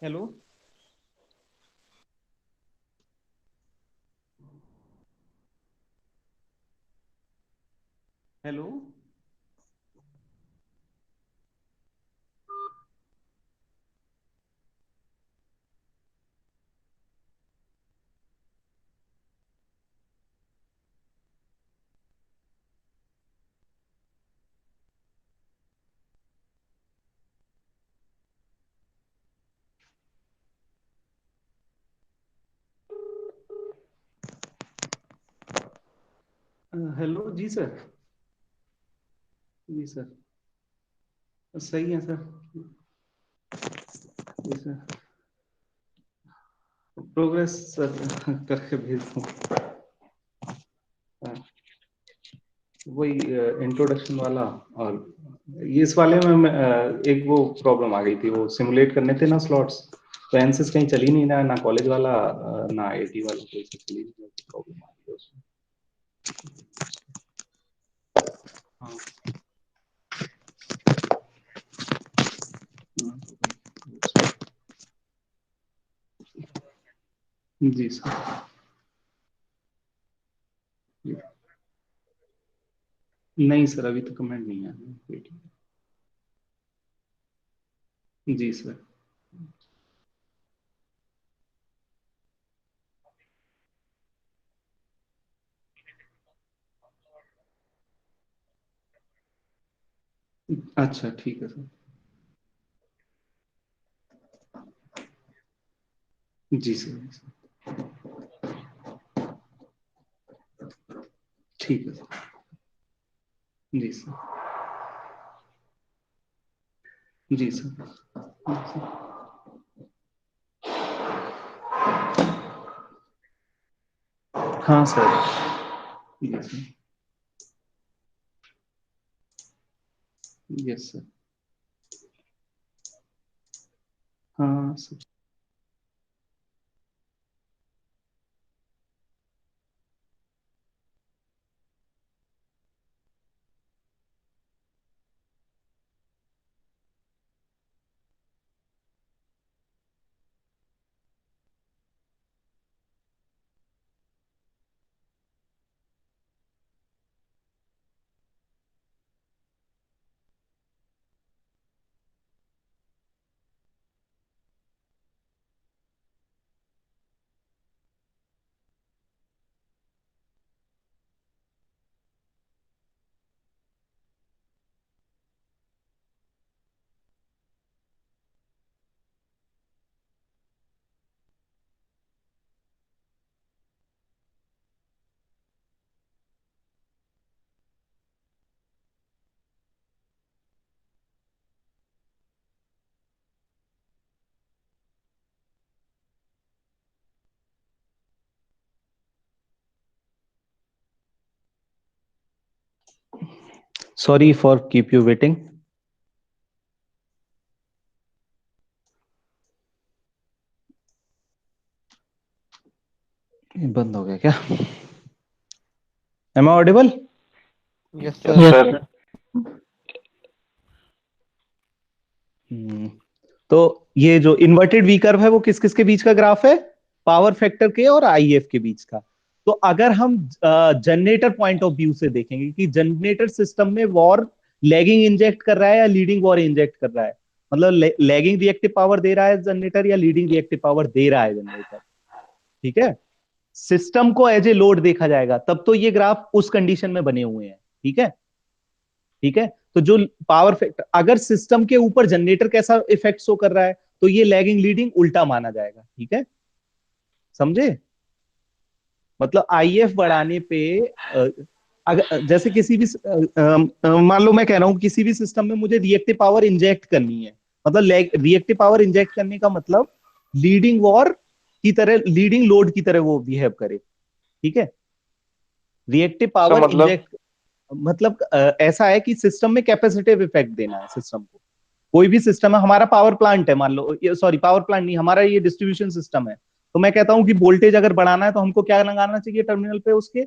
hello, hello. हेलो जी सर। जी सर, सही है सर। जी सर, प्रोग्रेस सर करके भेज दूँ। हाँ, वही इंट्रोडक्शन वाला। और ये इस वाले में एक वो प्रॉब्लम आ गई थी, वो सिमुलेट करने थे ना स्लॉट्स, तो एनसिस कहीं चली नहीं रहा, ना कॉलेज वाला ना आईआईटी वाला, कोई सा चली नहीं, प्रॉब्लम आ गई उसमें। हाँ, जी सर। नहीं सर, अभी तो कमेंट नहीं आया। जी सर। अच्छा ठीक है सर। जी सर, जी सर। ठीक है सर। जी सर। जी सर। जी सर। हाँ सर। जी सर। Yes sir. हाँ sorry for keep you waiting. बंद हो गया क्या? Am I audible? Yes yes sir. Sir. तो ये जो इन्वर्टेड वी कर्व है वो किस किस के बीच का ग्राफ है? पावर फैक्टर के और आईएफ के बीच का। तो अगर हम जनरेटर पॉइंट ऑफ व्यू से देखेंगे कि जनरेटर सिस्टम में वॉर लैगिंग इंजेक्ट कर रहा है या लीडिंग वॉर इंजेक्ट कर रहा है, मतलब लैगिंग रिएक्टिव पावर दे रहा है जनरेटर या लीडिंग रिएक्टिव पावर दे रहा है जनरेटर, ठीक है। सिस्टम को एज ए लोड देखा जाएगा, तब तो ये ग्राफ उस कंडीशन में बने हुए हैं, ठीक है। ठीक है, तो जो पावर फैक्टर, अगर सिस्टम के ऊपर जनरेटर कैसा इफेक्ट शो कर रहा है तो ये लैगिंग लीडिंग उल्टा माना जाएगा, ठीक है, समझे। मतलब आईएफ बढ़ाने पे अगर जैसे किसी भी मान लो मैं कह रहा हूं किसी भी सिस्टम में मुझे रिएक्टिव पावर इंजेक्ट करनी है, मतलब रिएक्टिव पावर इंजेक्ट करने का मतलब लीडिंग वॉर की तरह, लीडिंग लोड की तरह वो बिहेव करे, ठीक है। रिएक्टिव सर पावर मतलब इंजेक्ट मतलब ऐसा है कि सिस्टम में कैपेसिटिव इफेक्ट देना है सिस्टम को। कोई भी सिस्टम है, हमारा पावर प्लांट है मान लो, सॉरी पावर प्लांट नहीं, हमारा ये डिस्ट्रीब्यूशन सिस्टम है, तो मैं कहता हूं कि वोल्टेज अगर बढ़ाना है तो हमको क्या लगाना चाहिए टर्मिनल पे, उसके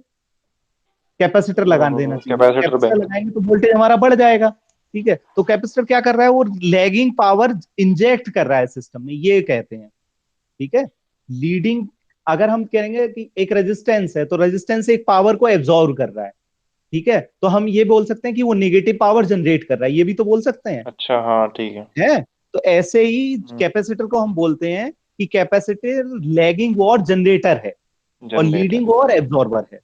कैपेसिटर लगा देना चाहिए। तो कैपेसिटर कैपेसिटर बैंक। लगाएंगे तो वोल्टेज हमारा बढ़ जाएगा, ठीक है। तो कैपेसिटर क्या कर रहा है, वो लैगिंग पावर इंजेक्ट कर रहा है सिस्टम में, ये कहते हैं, ठीक है। लीडिंग, अगर हम कहेंगे कि एक रेजिस्टेंस है तो रेजिस्टेंस एक पावर को एब्जॉर्व कर रहा है, ठीक है, तो हम ये बोल सकते हैं कि वो नेगेटिव पावर जनरेट कर रहा है, ये भी तो बोल सकते हैं, अच्छा हाँ ठीक है। है। तो ऐसे ही हम्म, कैपेसिटर को हम बोलते हैं कि कैपेसिटर लैगिंग वॉर जनरेटर है और जनरेटर। लीडिंग वॉर एब्जॉर्बर है,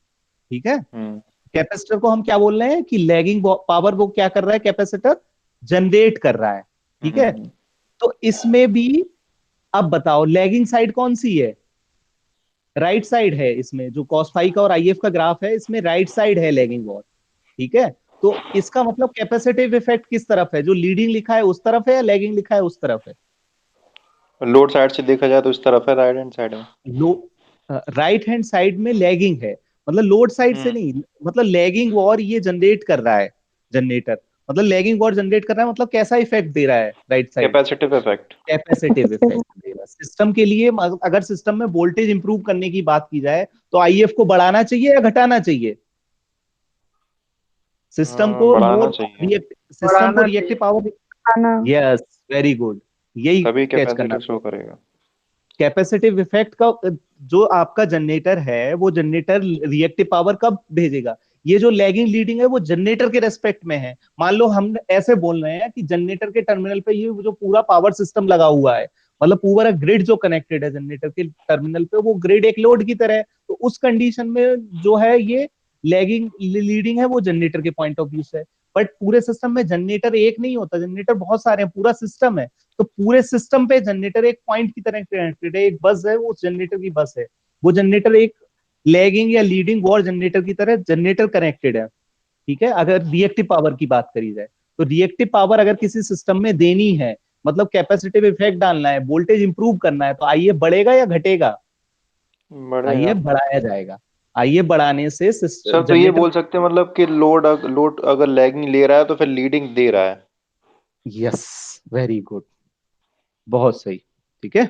ठीक है। हम्म कैपेसिटर को हम क्या बोल रहे हैं कि लैगिंग पावर वो क्या कर रहा है, कैपेसिटर जनरेट कर रहा है, ठीक है। हम्म। तो इसमें भी अब बताओ लैगिंग साइड कौन सी है? राइट साइड है, इसमें जो कॉस फाई का और आईएफ का ग्राफ है इसमें राइट साइड है लैगिंग वॉर, ठीक है। तो इसका मतलब कैपेसिटिव इफेक्ट किस तरफ है, जो लीडिंग लिखा है उस तरफ है या लैगिंग लिखा है उस तरफ है? लोड साइड से देखा जाए तो इस तरफ है, राइट हैंड साइड में। लो राइट हैंड साइड में लैगिंग है, मतलब लोड साइड से हम्म नहीं, मतलब लैगिंग वॉर ये जनरेट कर रहा है जनरेटर, मतलब लैगिंग वॉर जनरेट कर रहा है, मतलब कैसा इफेक्ट दे रहा है राइट साइड में? Capacitive effect. कैपेसिटिव इफेक्ट दे रहा है सिस्टम के लिए। अगर सिस्टम में वोल्टेज इंप्रूव करने की बात की जाए तो आईएफ को बढ़ाना चाहिए या घटाना चाहिए? सिस्टम को बढ़ाना मोर चाहिए, रिएक्ट, सिस्टम को बढ़ाना रिएक्टिव चाहिए। पावर, आना। यस वेरी गुड, यही तभी कैच करना कैपेसिटिव था। शो करेगा। कैपेसिटिव इफेक्ट का जो आपका जनरेटर है वो जनरेटर रिएक्टिव पावर कब भेजेगा? ये जो लैगिंग लीडिंग है वो जनरेटर के रेस्पेक्ट में है। मान लो हम ऐसे बोल रहे हैं कि जनरेटर के टर्मिनल पे ये जो पूरा पावर सिस्टम लगा हुआ है, मतलब पूरा ग्रिड जो कनेक्टेड है जनरेटर के टर्मिनल पे, वो ग्रिड एक लोड की तरह है, तो उस कंडीशन में जो है ये लैगिंग लीडिंग है वो जनरेटर के पॉइंट ऑफ व्यू से। बट पूरे सिस्टम में जनरेटर एक नहीं होता, जनरेटर बहुत सारे हैं, पूरा सिस्टम है, तो पूरे सिस्टम पे जनरेटर एक पॉइंट की तरह कनेक्टेड है, एक बस है, वो जनरेटर की बस है, वो जनरेटर एक लैगिंग या लीडिंग वॉर जनरेटर की तरह जनरेटर कनेक्टेड है, ठीक है। अगर रिएक्टिव पावर की बात करी जाए तो रिएक्टिव पावर अगर किसी सिस्टम में देनी है, मतलब कैपेसिटिव इफेक्ट डालना है, वोल्टेज इंप्रूव करना है, तो आइए बढ़ेगा या घटेगा? आइए बढ़ेगा। बढ़ाया जाएगा, आइए बढ़ाने से सर तो ये जनरेटर, बोल सकते हैं मतलब कि लोड अगर लैगिंग ले रहा है तो फिर लीडिंग दे रहा है। यस वेरी गुड, बहुत सही। ठीक है।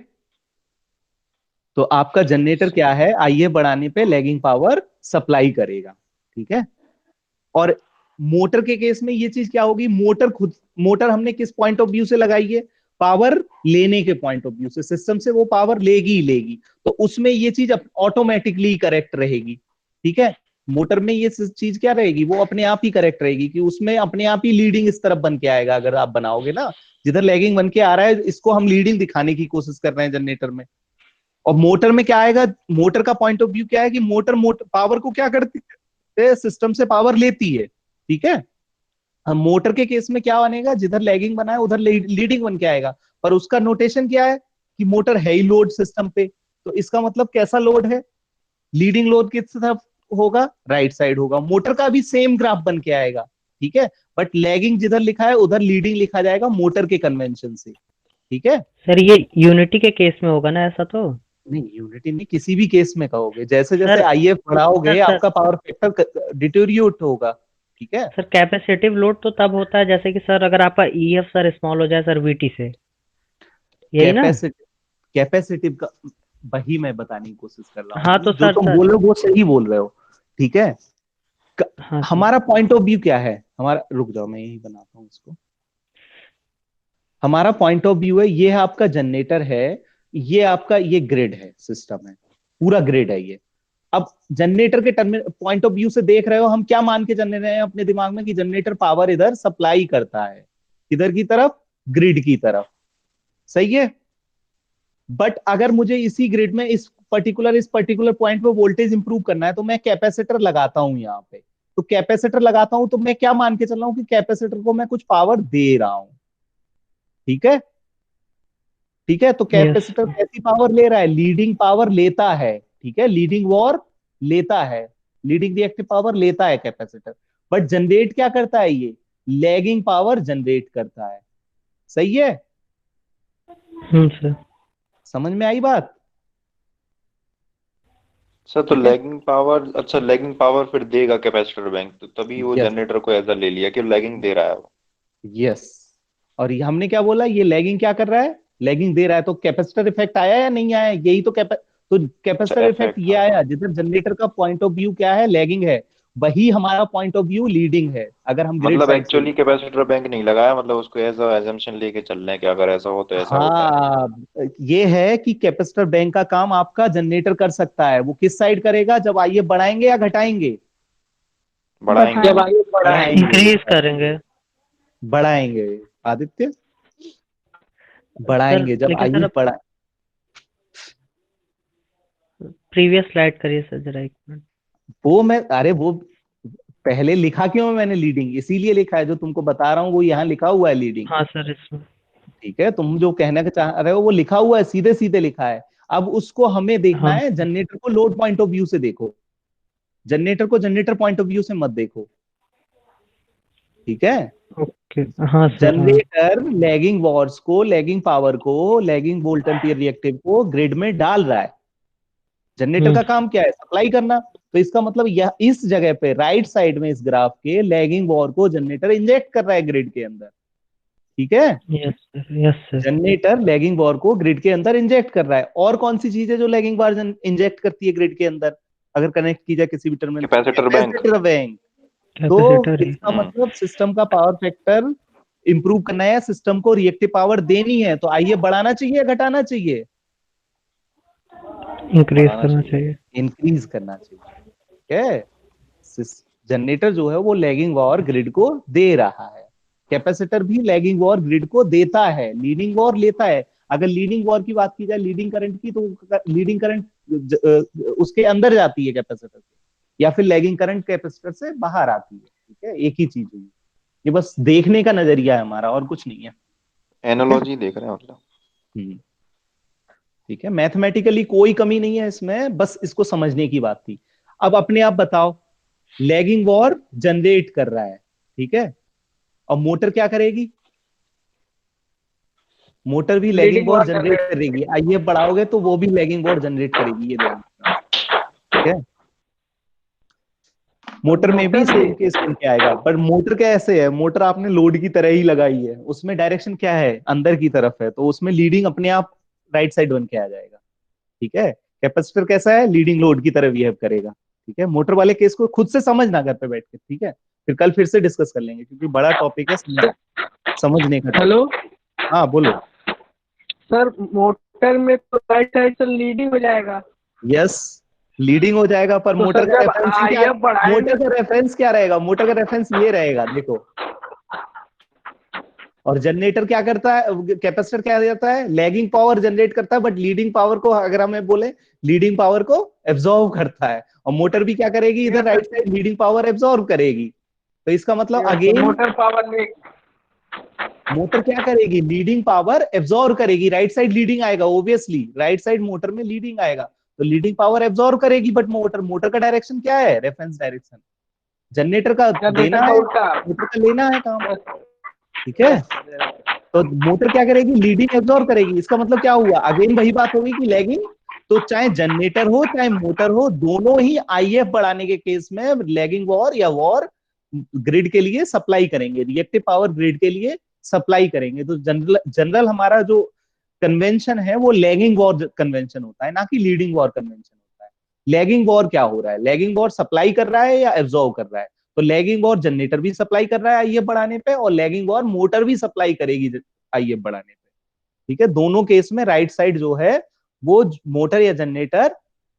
तो आपका जनरेटर क्या है, आईए बढ़ाने पे लैगिंग पावर सप्लाई करेगा, ठीक है। और मोटर के केस में ये चीज क्या होगी, मोटर हमने किस पॉइंट ऑफ व्यू से लगाई है, पावर लेने के पॉइंट ऑफ व्यू से, सिस्टम से वो पावर लेगी ही लेगी, तो उसमें ये चीज ऑटोमेटिकली करेक्ट रहेगी, ठीक है। मोटर में ये चीज क्या रहेगी, वो अपने आप ही करेक्ट रहेगी, कि उसमें अपने आप ही लीडिंग इस तरफ बन के आएगा। अगर आप बनाओगे ना, जिधर लैगिंग बन के आ रहा है, इसको हम लीडिंग दिखाने की कोशिश कर रहे हैं जनरेटर में। और मोटर में क्या आएगा, मोटर का पॉइंट ऑफ व्यू क्या है कि मोटर पावर को क्या करती है, सिस्टम से पावर लेती है, ठीक है। हम मोटर के केस में क्या बनेगा, जिधर लैगिंग बना है उधर लीडिंग बन के आएगा, पर उसका नोटेशन क्या है कि मोटर है ही लोड सिस्टम पे, तो इसका मतलब कैसा लोड है, लीडिंग लोड किस तरफ होगा, राइट साइड होगा। मोटर का भी सेम ग्राफ बन के आएगा, ठीक है, बट लैगिंग जिधर लिखा है उधर लीडिंग लिखा जाएगा मोटर के कन्वेंशन से, ठीक है। सर ये यूनिटी के केस में होगा ना ऐसा तो? नहीं, यूनिटी नहीं, किसी भी केस में कहोगे, जैसे जैसे सर आईएफ बढ़ाओगे सर आपका पावर फैक्टर डिटेरियोरेट होगा, ठीक है। सर कैपेसिटिव लोड तो तब होता है जैसे कि सर अगर आपका ईएफ सर स्मॉल हो जाए सर वीटी से, यही ना? कैपेसिटिव का वही मैं बताने की कोशिश कर रहा हाँ हूँ, तो जो सर तुम बोल रहे हो वो सही बोल रहे हो, ठीक है। हाँ सर। हमारा पॉइंट ऑफ व्यू क्या है, हमारा, रुक जाओ मैं यही बनाता हूँ इसको। हमारा पॉइंट ऑफ व्यू है, ये है आपका जनरेटर है, ये आपका ये ग्रिड है, सिस्टम है, पूरा ग्रिड है ये। अब जनरेटर के पॉइंट ऑफ व्यू से देख रहे हो, हम क्या मान के चल रहे हैं अपने दिमाग में कि जनरेटर पावर इधर सप्लाई करता है, इधर की तरफ, ग्रिड की तरफ, सही है। बट अगर मुझे इसी ग्रिड में इस पर्टिकुलर पॉइंट पे वोल्टेज इंप्रूव करना है, तो मैं कैपेसिटर लगाता हूं यहाँ पे। तो कैपेसिटर लगाता हूं तो मैं क्या मान के चल रहा हूं कि कैपेसिटर को मैं कुछ पावर दे रहा हूं, ठीक है, ठीक है। तो यस कैपेसिटर कैसी पावर ले रहा है, लीडिंग पावर लेता है, ठीक है, लीडिंग वॉर लेता है, लीडिंग रिएक्टिव पावर लेता है कैपेसिटर। बट जनरेट क्या करता है, ये लैगिंग पावर जनरेट करता है, सही है। सर। समझ में आई बात? सर तो ठीक है, लैगिंग पावर, अच्छा लैगिंग पावर फिर देगा कैपेसिटर बैंक, तो तभी वो यस, जनरेटर को ऐसा ले लिया कि लैगिंग दे रहा है वो। यस। और ये हमने क्या बोला, ये लैगिंग क्या कर रहा है, लैगिंग दे रहा है, तो कैपेसिटर इफेक्ट आया या नहीं आया, यही तो तो अच्छा कैपेसिटर इफेक्ट इफेक्ट, ये हाँ। आया जिधर जनरेटर का पॉइंट ऑफ व्यू क्या है, लैगिंग है, वही हमारा पॉइंट ऑफ व्यू लीडिंग है, अगर हम ग्रिड मतलब साइड से एक्चुअली कैपेसिटर बैंक नहीं लगाया, मतलब उसको ऐसा एजम्पशन लेके चल रहे हैं कि अगर ऐसा हो तो ऐसा होता है। हाँ, ये है कि कैपेसिटर बैंक का काम आपका जनरेटर कर सकता है, वो किस साइड करेगा, जब आइए बढ़ाएंगे या घटाएंगे, बढ़ाएंगे। जब बढ़ाएं। आगे बढ़ाएंगे। बढ़ाएंगे, इंक्रीज करेंगे बढ़ाएंगे, आदित्य, सर। बढ़ाएंगे जब लेकिन सर आइए अब बढ़ा। प्रीवियस स्लाइड करिए सर जरा एक मिनट। वो मैं, अरे वो पहले लिखा क्यों है मैंने, लीडिंग इसीलिए लिखा है, जो तुमको बता रहा हूँ वो यहाँ लिखा हुआ है लीडिंग, हाँ सर इसमें। ठीक है। तुम जो कहना चाह रहे हो वो लिखा हुआ है, सीधे सीधे लिखा है। अब उसको हमें देखना हाँ है, जनरेटर को लोड पॉइंट ऑफ व्यू से देखो, जनरेटर को जनरेटर पॉइंट ऑफ व्यू से मत देखो, ठीक है। ओके। हाँ सर हाँ। जनरेटर लैगिंग वॉर्स को, लैगिंग पावर को, लैगिंग वोल्ट एम्पीयर रिएक्टिव को ग्रिड में डाल रहा है। जनरेटर का काम क्या है, सप्लाई करना। तो इसका मतलब यह इस जगह पे राइट साइड में इस ग्राफ के लैगिंग वॉर को जनरेटर इंजेक्ट कर रहा है ग्रिड के अंदर, ठीक है। Yes sir yes sir. Generator lagging war को ग्रिड के अंदर इंजेक्ट कर रहा है। और कौन सी चीज है जो लैगिंग वॉर इंजेक्ट करती है ग्रिड के अंदर, अगर कनेक्ट की जाए किसी भी terminal, capacitor bank. Capacitor bank. तो कैपेसिटर ही। इसका मतलब सिस्टम का पावर फैक्टर इंप्रूव करना है, सिस्टम को रिएक्टिव पावर देनी है, तो आइए बढ़ाना चाहिए या घटाना चाहिए, इंक्रीज बढ़ाना करना चाहिए। चाहिए। इंक्रीज करना चाहिए, ठीक है। जनरेटर जो है वो लैगिंग पावर ग्रिड को दे रहा है, कैपेसिटर भी लैगिंग पावर ग्रिड को देता है, लीडिंग पावर लेता है। अगर लीडिंग पावर की बात की जाए, लीडिंग करंट की, तो लीडिंग करंट उसके अंदर जाती है कैपेसिटर से, या फिर लैगिंग करंट कैपेसिटर से बाहर आती है, ठीक है, एक ही चीज हुई। ये बस देखने का नजरिया है हमारा, और कुछ नहीं है, एनालॉजी देख रहे हैं मतलब। ठीक है। मैथमेटिकली कोई कमी नहीं है इसमें, बस इसको समझने की बात थी। अब अपने आप बताओ, लैगिंग वॉर जनरेट कर रहा है, ठीक है, और मोटर क्या करेगी, मोटर भी lagging leading war war generate करेगी, आइए बढ़ाओगे तो वो भी लैगिंग वॉर जनरेट करेगी, ये ध्यान रखना, ठीक है। मोटर में भी सेम केस बन के आएगा, पर मोटर कैसे है, मोटर आपने लोड की तरह ही लगाई है, उसमें डायरेक्शन क्या है, अंदर की तरफ है, तो उसमें लीडिंग अपने आप राइट साइड बन के आ जाएगा। ठीक है, कैपेसिटर कैसा है, लीडिंग लोड की तरह बिहेव करेगा। ठीक है, मोटर वाले केस को खुद से समझना घर पे बैठ के। ठीक है, फिर कल फिर से डिस्कस कर लेंगे क्योंकि बड़ा टॉपिक है, समझने का। हेलो हाँ बोलो। सर, मोटर में तो राइट साइड से लीडिंग हो जाएगा। यस, लीडिंग हो जाएगा, पर तो मोटर सर का जब रेफरेंस क्या, IF बढ़ाएंगे मोटर का रेफरेंस क्या रहेगा, मोटर का रेफरेंस ये रहेगा देखो। और जनरेटर क्या करता है, कैपेसिटर क्या करता है, लैगिंग पावर जनरेट करता है, बट लीडिंग पावर को अगर हमें बोले, लीडिंग पावर को एब्जॉर्व करता है। और मोटर भी क्या करेगी, इधर right side leading power absorb करेगी। तो इसका मतलब अगेन मोटर पावर में मोटर क्या करेगी, लीडिंग पावर एब्जॉर्व करेगी, राइट साइड लीडिंग आएगा, ओब्वियसली राइट साइड मोटर में लीडिंग आएगा, तो लीडिंग पावर एब्जॉर्व करेगी। बट मोटर का डायरेक्शन क्या है, रेफरेंस डायरेक्शन। जनरेटर का देना जनरेटर का है, उल्टा। मोटर का लेना है काम। ठीक है, तो मोटर क्या करेगी, लीडिंग एब्जॉर्व करेगी। इसका मतलब क्या हुआ, अगेन वही बात होगी कि लैगिंग। तो चाहे जनरेटर हो चाहे मोटर हो, दोनों ही आईएफ बढ़ाने के केस में लैगिंग वॉर या वॉर ग्रिड के लिए सप्लाई करेंगे, रिएक्टिव पावर ग्रिड के लिए सप्लाई करेंगे। तो जनरल हमारा जो कन्वेंशन है वो लैगिंग वॉर कन्वेंशन होता है, ना कि लीडिंग वॉर कन्वेंशन होता है। लैगिंग वॉर क्या हो रहा है, लैगिंग वॉर सप्लाई कर रहा है या एब्जॉर्व कर रहा है। तो लैगिंग वॉर जनरेटर भी सप्लाई कर रहा है आईएफ बढ़ाने पे, और लैगिंग वॉर मोटर भी सप्लाई करेगी आईएफ बढ़ाने पे। ठीक है, दोनों केस में राइट साइड जो है वो मोटर या जनरेटर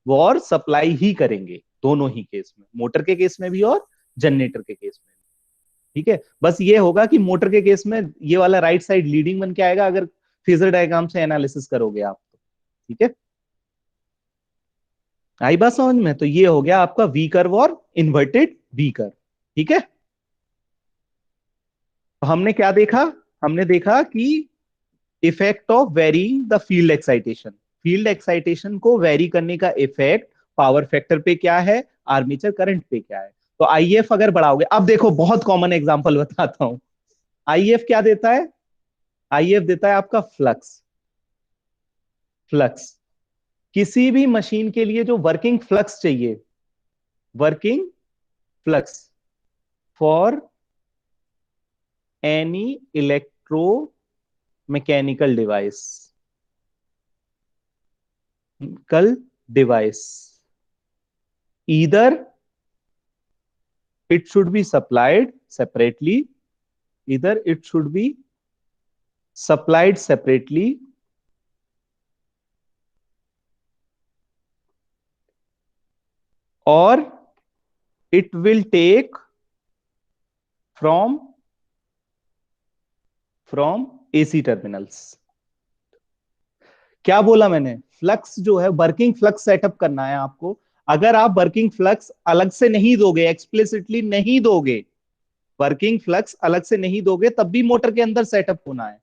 वॉर सप्लाई ही करेंगे, दोनों ही केस में, मोटर के केस में भी और जनरेटर के केस में। ठीक है, बस ये होगा कि मोटर के केस में ये वाला राइट साइड लीडिंग बन के आएगा अगर फेजर डायग्राम से एनालिसिस करोगे आप तो। ठीक है, आई बात समझ में। तो ये हो गया आपका वी कर्व और इन्वर्टेड वी कर्व। ठीक है, तो हमने क्या देखा, हमने देखा कि effect of varying the field excitation, field excitation को वेरी करने का इफेक्ट पावर फैक्टर पे क्या है, आर्मेचर करंट पे क्या है। तो आईएफ अगर बढ़ाओगे, अब देखो बहुत कॉमन एग्जांपल बताता हूं। आईएफ क्या देता है, आईएफ देता है आपका फ्लक्स। फ्लक्स किसी भी मशीन के लिए जो वर्किंग फ्लक्स चाहिए, working flux for any electro mechanical device, either it should be supplied separately, either it should be supplied separately or it will take from AC terminals। क्या बोला मैंने, flux जो है, वर्किंग फ्लक्स सेटअप करना है आपको। अगर आप वर्किंग फ्लक्स अलग से नहीं दोगे, एक्सप्लिसिटली नहीं दोगे, वर्किंग फ्लक्स अलग से नहीं दोगे, तब भी मोटर के अंदर सेटअप होना है।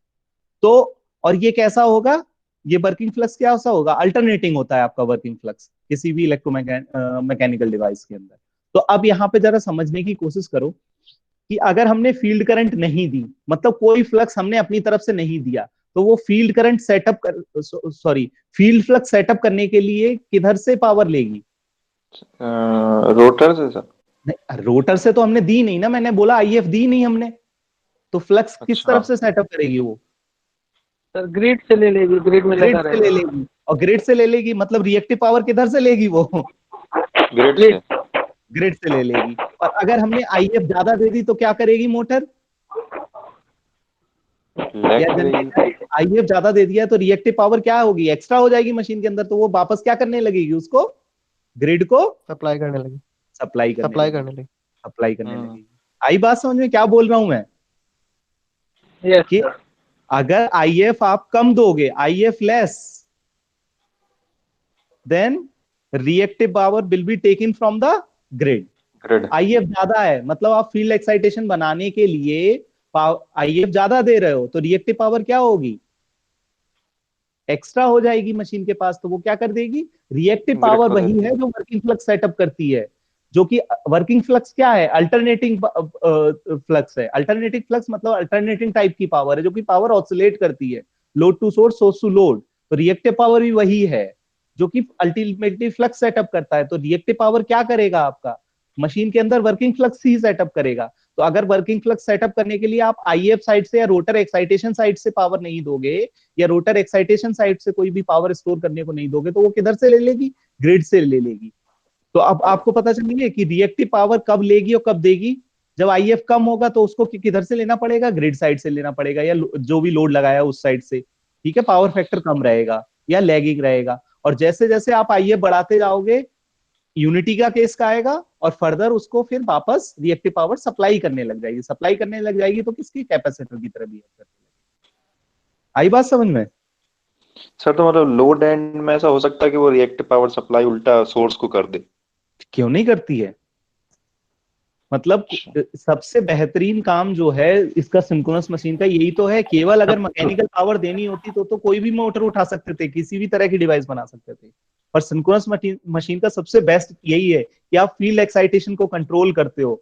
तो और ये कैसा होगा, ये वर्किंग फ्लक्स क्या सा होगा, अल्टरनेटिंग होता है आपका वर्किंग फ्लक्स किसी भी मैकेनिकल डिवाइस के अंदर। तो अब यहाँ पे जरा समझने की कोशिश करो कि अगर हमने फील्ड करंट नहीं दी, मतलब कोई फ्लक्स हमने अपनी तरफ से नहीं दिया, तो वो field current setup field flux setup करने के लिए किधर से पावर लेगी, रोटर से सर। रोटर से तो हमने दी नहीं ना, मैंने बोला आईएफ दी नहीं हमने, तो फ्लक्स किस अच्छा। तरफ से सेटअप करेगी वो, सर ग्रिड से ले लेगी, ग्रिड में ग्रिड लगा से ले रहेगा। लेगी। और ग्रिड से ले लेगी मतलब रिएक्टिव पावर किधर से लेगी वो, ग्रिड से। ग्रिड से ले लेगी। और अगर हमने आईएफ ज्यादा दे दी तो क्या करेगी मोटर, या जनरेटर आईएफ ज्यादा दे दिया तो रिएक्टिव पावर क्या होगी, एक्स्ट्रा हो जाएगी मशीन के अंदर, तो वो वापस क्या करने लगेगी, उसको ग्रिड को सप्लाई करने लगी। सप्लाई करने हाँ। लगेगी। आई बात समझ में क्या बोल रहा हूं मैं, यस कि सर। अगर आईएफ आप कम दोगे, IF less, then reactive power will be taken from the grid. IF ज्यादा है मतलब आप फील्ड एक्साइटेशन बनाने के लिए आईएफ ज्यादा दे रहे हो, तो रिएक्टिव पावर क्या होगी, एक्स्ट्रा हो जाएगी मशीन के पास, तो वो क्या कर देगी, रिएक्टिव पावर वही है जो वर्किंग फ्लक्स सेटअप करती है, जो कि वर्किंग फ्लक्स क्या है, अल्टरनेटिंग फ्लक्स है। अल्टरनेटिंग फ्लक्स मतलब अल्टरनेटिंग टाइप की पावर है, जो कि पावर ऑसिलेट करती है, load to source to load. तो रिएक्टिव पावर भी वही है जो कि अल्टीमेटली फ्लक्स सेटअप करता है। तो रिएक्टिव पावर क्या करेगा, आपका मशीन के अंदर वर्किंग फ्लक्स ही सेटअप करेगा। तो अगर वर्किंग फ्लक्स सेटअप करने के लिए आप आईएफ साइड से या रोटर एक्साइटेशन साइड से पावर नहीं दोगे, या रोटर एक्साइटेशन साइड से कोई भी पावर स्टोर करने को नहीं दोगे, तो वो किधर से ले लेगी? ग्रिड से ले लेगी। तो अब आपको पता चल गया कि रिएक्टिव पावर कब लेगी और कब देगी। जब आईएफ कम होगा तो उसको किधर से लेना पड़ेगा? ग्रिड साइड से लेना पड़ेगा, या जो भी लोड लगाया उस साइड से। ठीक है, पावर फैक्टर कम रहेगा या लैगिंग रहेगा। और जैसे जैसे आप आईएफ बढ़ाते जाओगे, यूनिटी का केस का आएगा, और फर्दर उसको फिर वापस रिएक्टिव पावर सप्लाई करने लग जाएगी। सप्लाई करने लग जाएगी तो किसकी? कैपेसिटर की तरह बिहेव करने लगेगी। आई बात समझ में? सर तो मतलब लोड एंड में ऐसा हो सकता है कि वो रिएक्टिव पावर सप्लाई उल्टा सोर्स को कर दे? क्यों नहीं करती है? मतलब सबसे बेहतरीन काम जो है इसका सिंक्रोनस मशीन का यही तो है। केवल अगर मैकेनिकल पावर देनी होती तो कोई भी मोटर उठा सकते थे, किसी भी तरह की डिवाइस बना सकते थे। और सिंक्रोनस मशीन का सबसे बेस्ट यही है कि आप फील्ड एक्साइटेशन को कंट्रोल करते हो।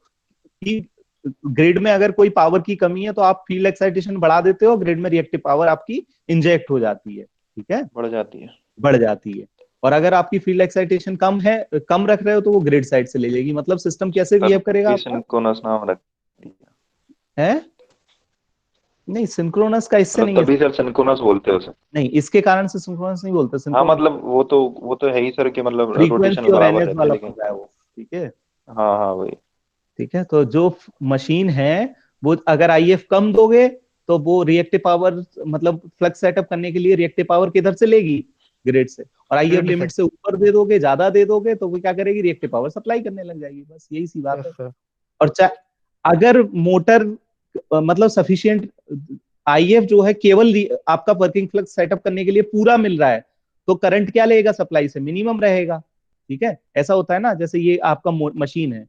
कि ग्रिड में अगर कोई पावर की कमी है तो आप फील्ड एक्साइटेशन बढ़ा देते हो, ग्रिड में रिएक्टिव पावर आपकी इंजेक्ट हो जाती है। ठीक है, बढ़ जाती है। बढ़ जाती है। और अगर आपकी फील्ड एक्साइटेशन कम है, कम रख रहे हो, तो वो ग्रिड साइड से ले लेगी। मतलब सिस्टम कैसे बिहेव करेगा आपका? सिंक्रोनस नाम रख दिया है नहीं, सिंक्रोनस का इससे मतलब, नहीं है। तभी सर सिंक्रोनस बोलते हो सर? नहीं, इसके कारण से सिंक्रोनस नहीं बोलते। हाँ सिंक्रोनस मतलब वो तो है ही सर कि मतलब फ्रीक्वेंसी रोटेशन और बराबर एनएस रहते हैं, वाला लेकिन पंगा है वो। ठीक है, हाँ हाँ वही। ठीक है। तो जो मशीन है वो अगर आईएफ कम दोगे तो वो रिएक्टिव पावर, मतलब फ्लक्स सेटअप करने के लिए रिएक्टिव पावर किधर से लेगी? ग्रिड से। और आईएफ ग्रिड से। लिमिट से ऊपर दे दोगे, ज्यादा दे दोगे, तो वो क्या करेगी? रिएक्टिव पावर सप्लाई करने लग जाएगी। बस यही सी बात यस है। सर। और अगर मोटर मतलब सफिशियंट आईएफ जो है केवल आपका वर्किंग फ्लक्स सेटअप करने के लिए पूरा मिल रहा है, तो करंट क्या लेगा? सप्लाई से मिनिमम रहेगा। ठीक है, ऐसा होता है ना। जैसे ये आपका मशीन है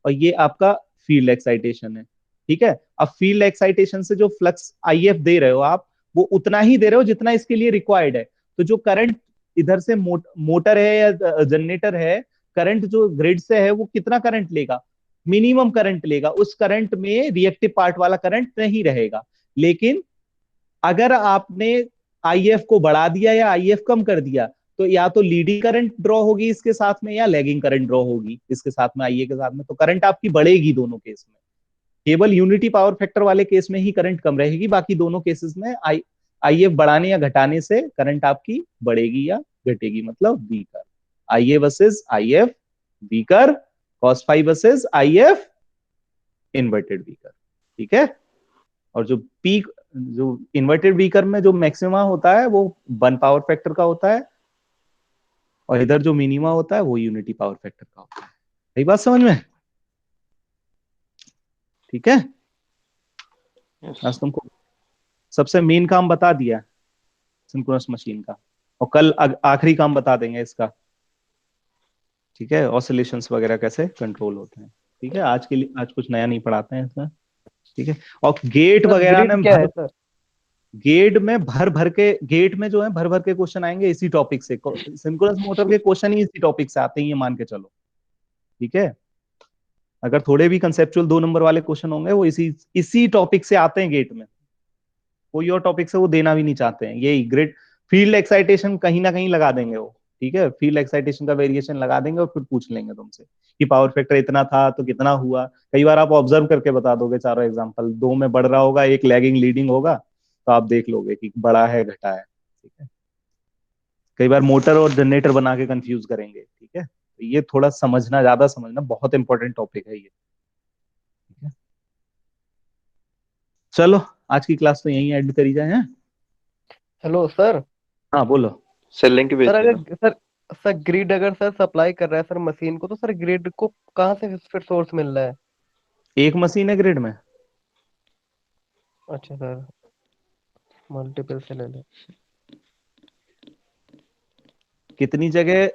और ये आपका फील्ड एक्साइटेशन है। ठीक है, अब फील्ड एक्साइटेशन से जो फ्लक्स आईएफ दे रहे हो आप, वो उतना ही दे रहे हो जितना इसके लिए रिक्वायर्ड है। तो जो करंट इधर से मोटर है या जनरेटर है, करंट जो ग्रिड से है वो कितना करंट लेगा? मिनिमम करंट लेगा। उस करंट में रिएक्टिव पार्ट वाला करंट नहीं रहेगा। लेकिन अगर आपने आईएफ को बढ़ा दिया या आईएफ कम कर दिया, तो या तो लीडिंग करंट ड्रॉ होगी इसके साथ में, या लैगिंग करंट ड्रॉ होगी इसके साथ में, आईए के साथ में। तो करंट आपकी बढ़ेगी दोनों केस में। केवल यूनिटी पावर फैक्टर वाले केस में ही करंट कम रहेगी, बाकी दोनों केसेस में आईएफ बढ़ाने या घटाने से करंट आपकी बढ़ेगी या घटेगी। मतलब V curve IA versus IF, V curve cos phi versus IF inverted V curve. ठीक है, और जो पीक, जो इन्वर्टेड वीकर में जो मैक्सिमा होता है वो 1 पावर फैक्टर का होता है, और इधर जो मिनिमा होता है वो यूनिटी पावर फैक्टर का होता है। सही बात समझ में? ठीक है, आज तुमको सबसे मेन काम बता दिया सिंक्रोनस मशीन का, और कल आखिरी काम बता देंगे इसका। ठीक है, ऑसिलेशंस वगैरह कैसे कंट्रोल होते हैं। ठीक है, आज के लिए आज कुछ नया नहीं पढ़ाते हैं इसमें। ठीक है, और गेट सर वगैरह ग्रिड में क्या है सर? गेट में जो है भर भर के क्वेश्चन आएंगे इसी टॉपिक से। सिंक्रोनस मोटर के क्वेश्चन ही इसी टॉपिक से आते हैं, ये मान के चलो। ठीक है, अगर थोड़े भी कंसेप्चुअल 2 नंबर वाले क्वेश्चन होंगे वो इसी टॉपिक से आते हैं गेट में। कोई और टॉपिक से वो देना भी नहीं चाहते हैं। यही ग्रिड फील्ड एक्साइटेशन कहीं ना कहीं लगा देंगे वो। ठीक है, फील्ड एक्साइटेशन का वेरिएशन लगा देंगे और फिर पूछ लेंगे तुमसे कि पावर फैक्टर इतना था तो कितना हुआ। कई बार आप ऑब्जर्व करके बता दोगे चारों एग्जांपल, 2 में बढ़ रहा होगा, एक लैगिंग लीडिंग होगा, तो आप देख लोगे कि बड़ा है घटा है। ठीक है, कई बार मोटर और जनरेटर बना के कंफ्यूज करेंगे। ठीक है, तो ये थोड़ा समझना, ज्यादा समझना, बहुत इंपॉर्टेंट टॉपिक है ये। ठीक है, चलो आज की क्लास तो यहीं एंड करी जाए हैं। Hello sir. हाँ बोलो। सर लिंक भेज सर देना। अगर सर सर ग्रिड अगर सर सप्लाई कर रहा है सर मशीन को, तो सर ग्रिड को कहाँ से फिर सोर्स मिल रहा है? एक मशीन है ग्रिड में। अच्छा सर, मल्टीपल से ले ले। कितनी जगह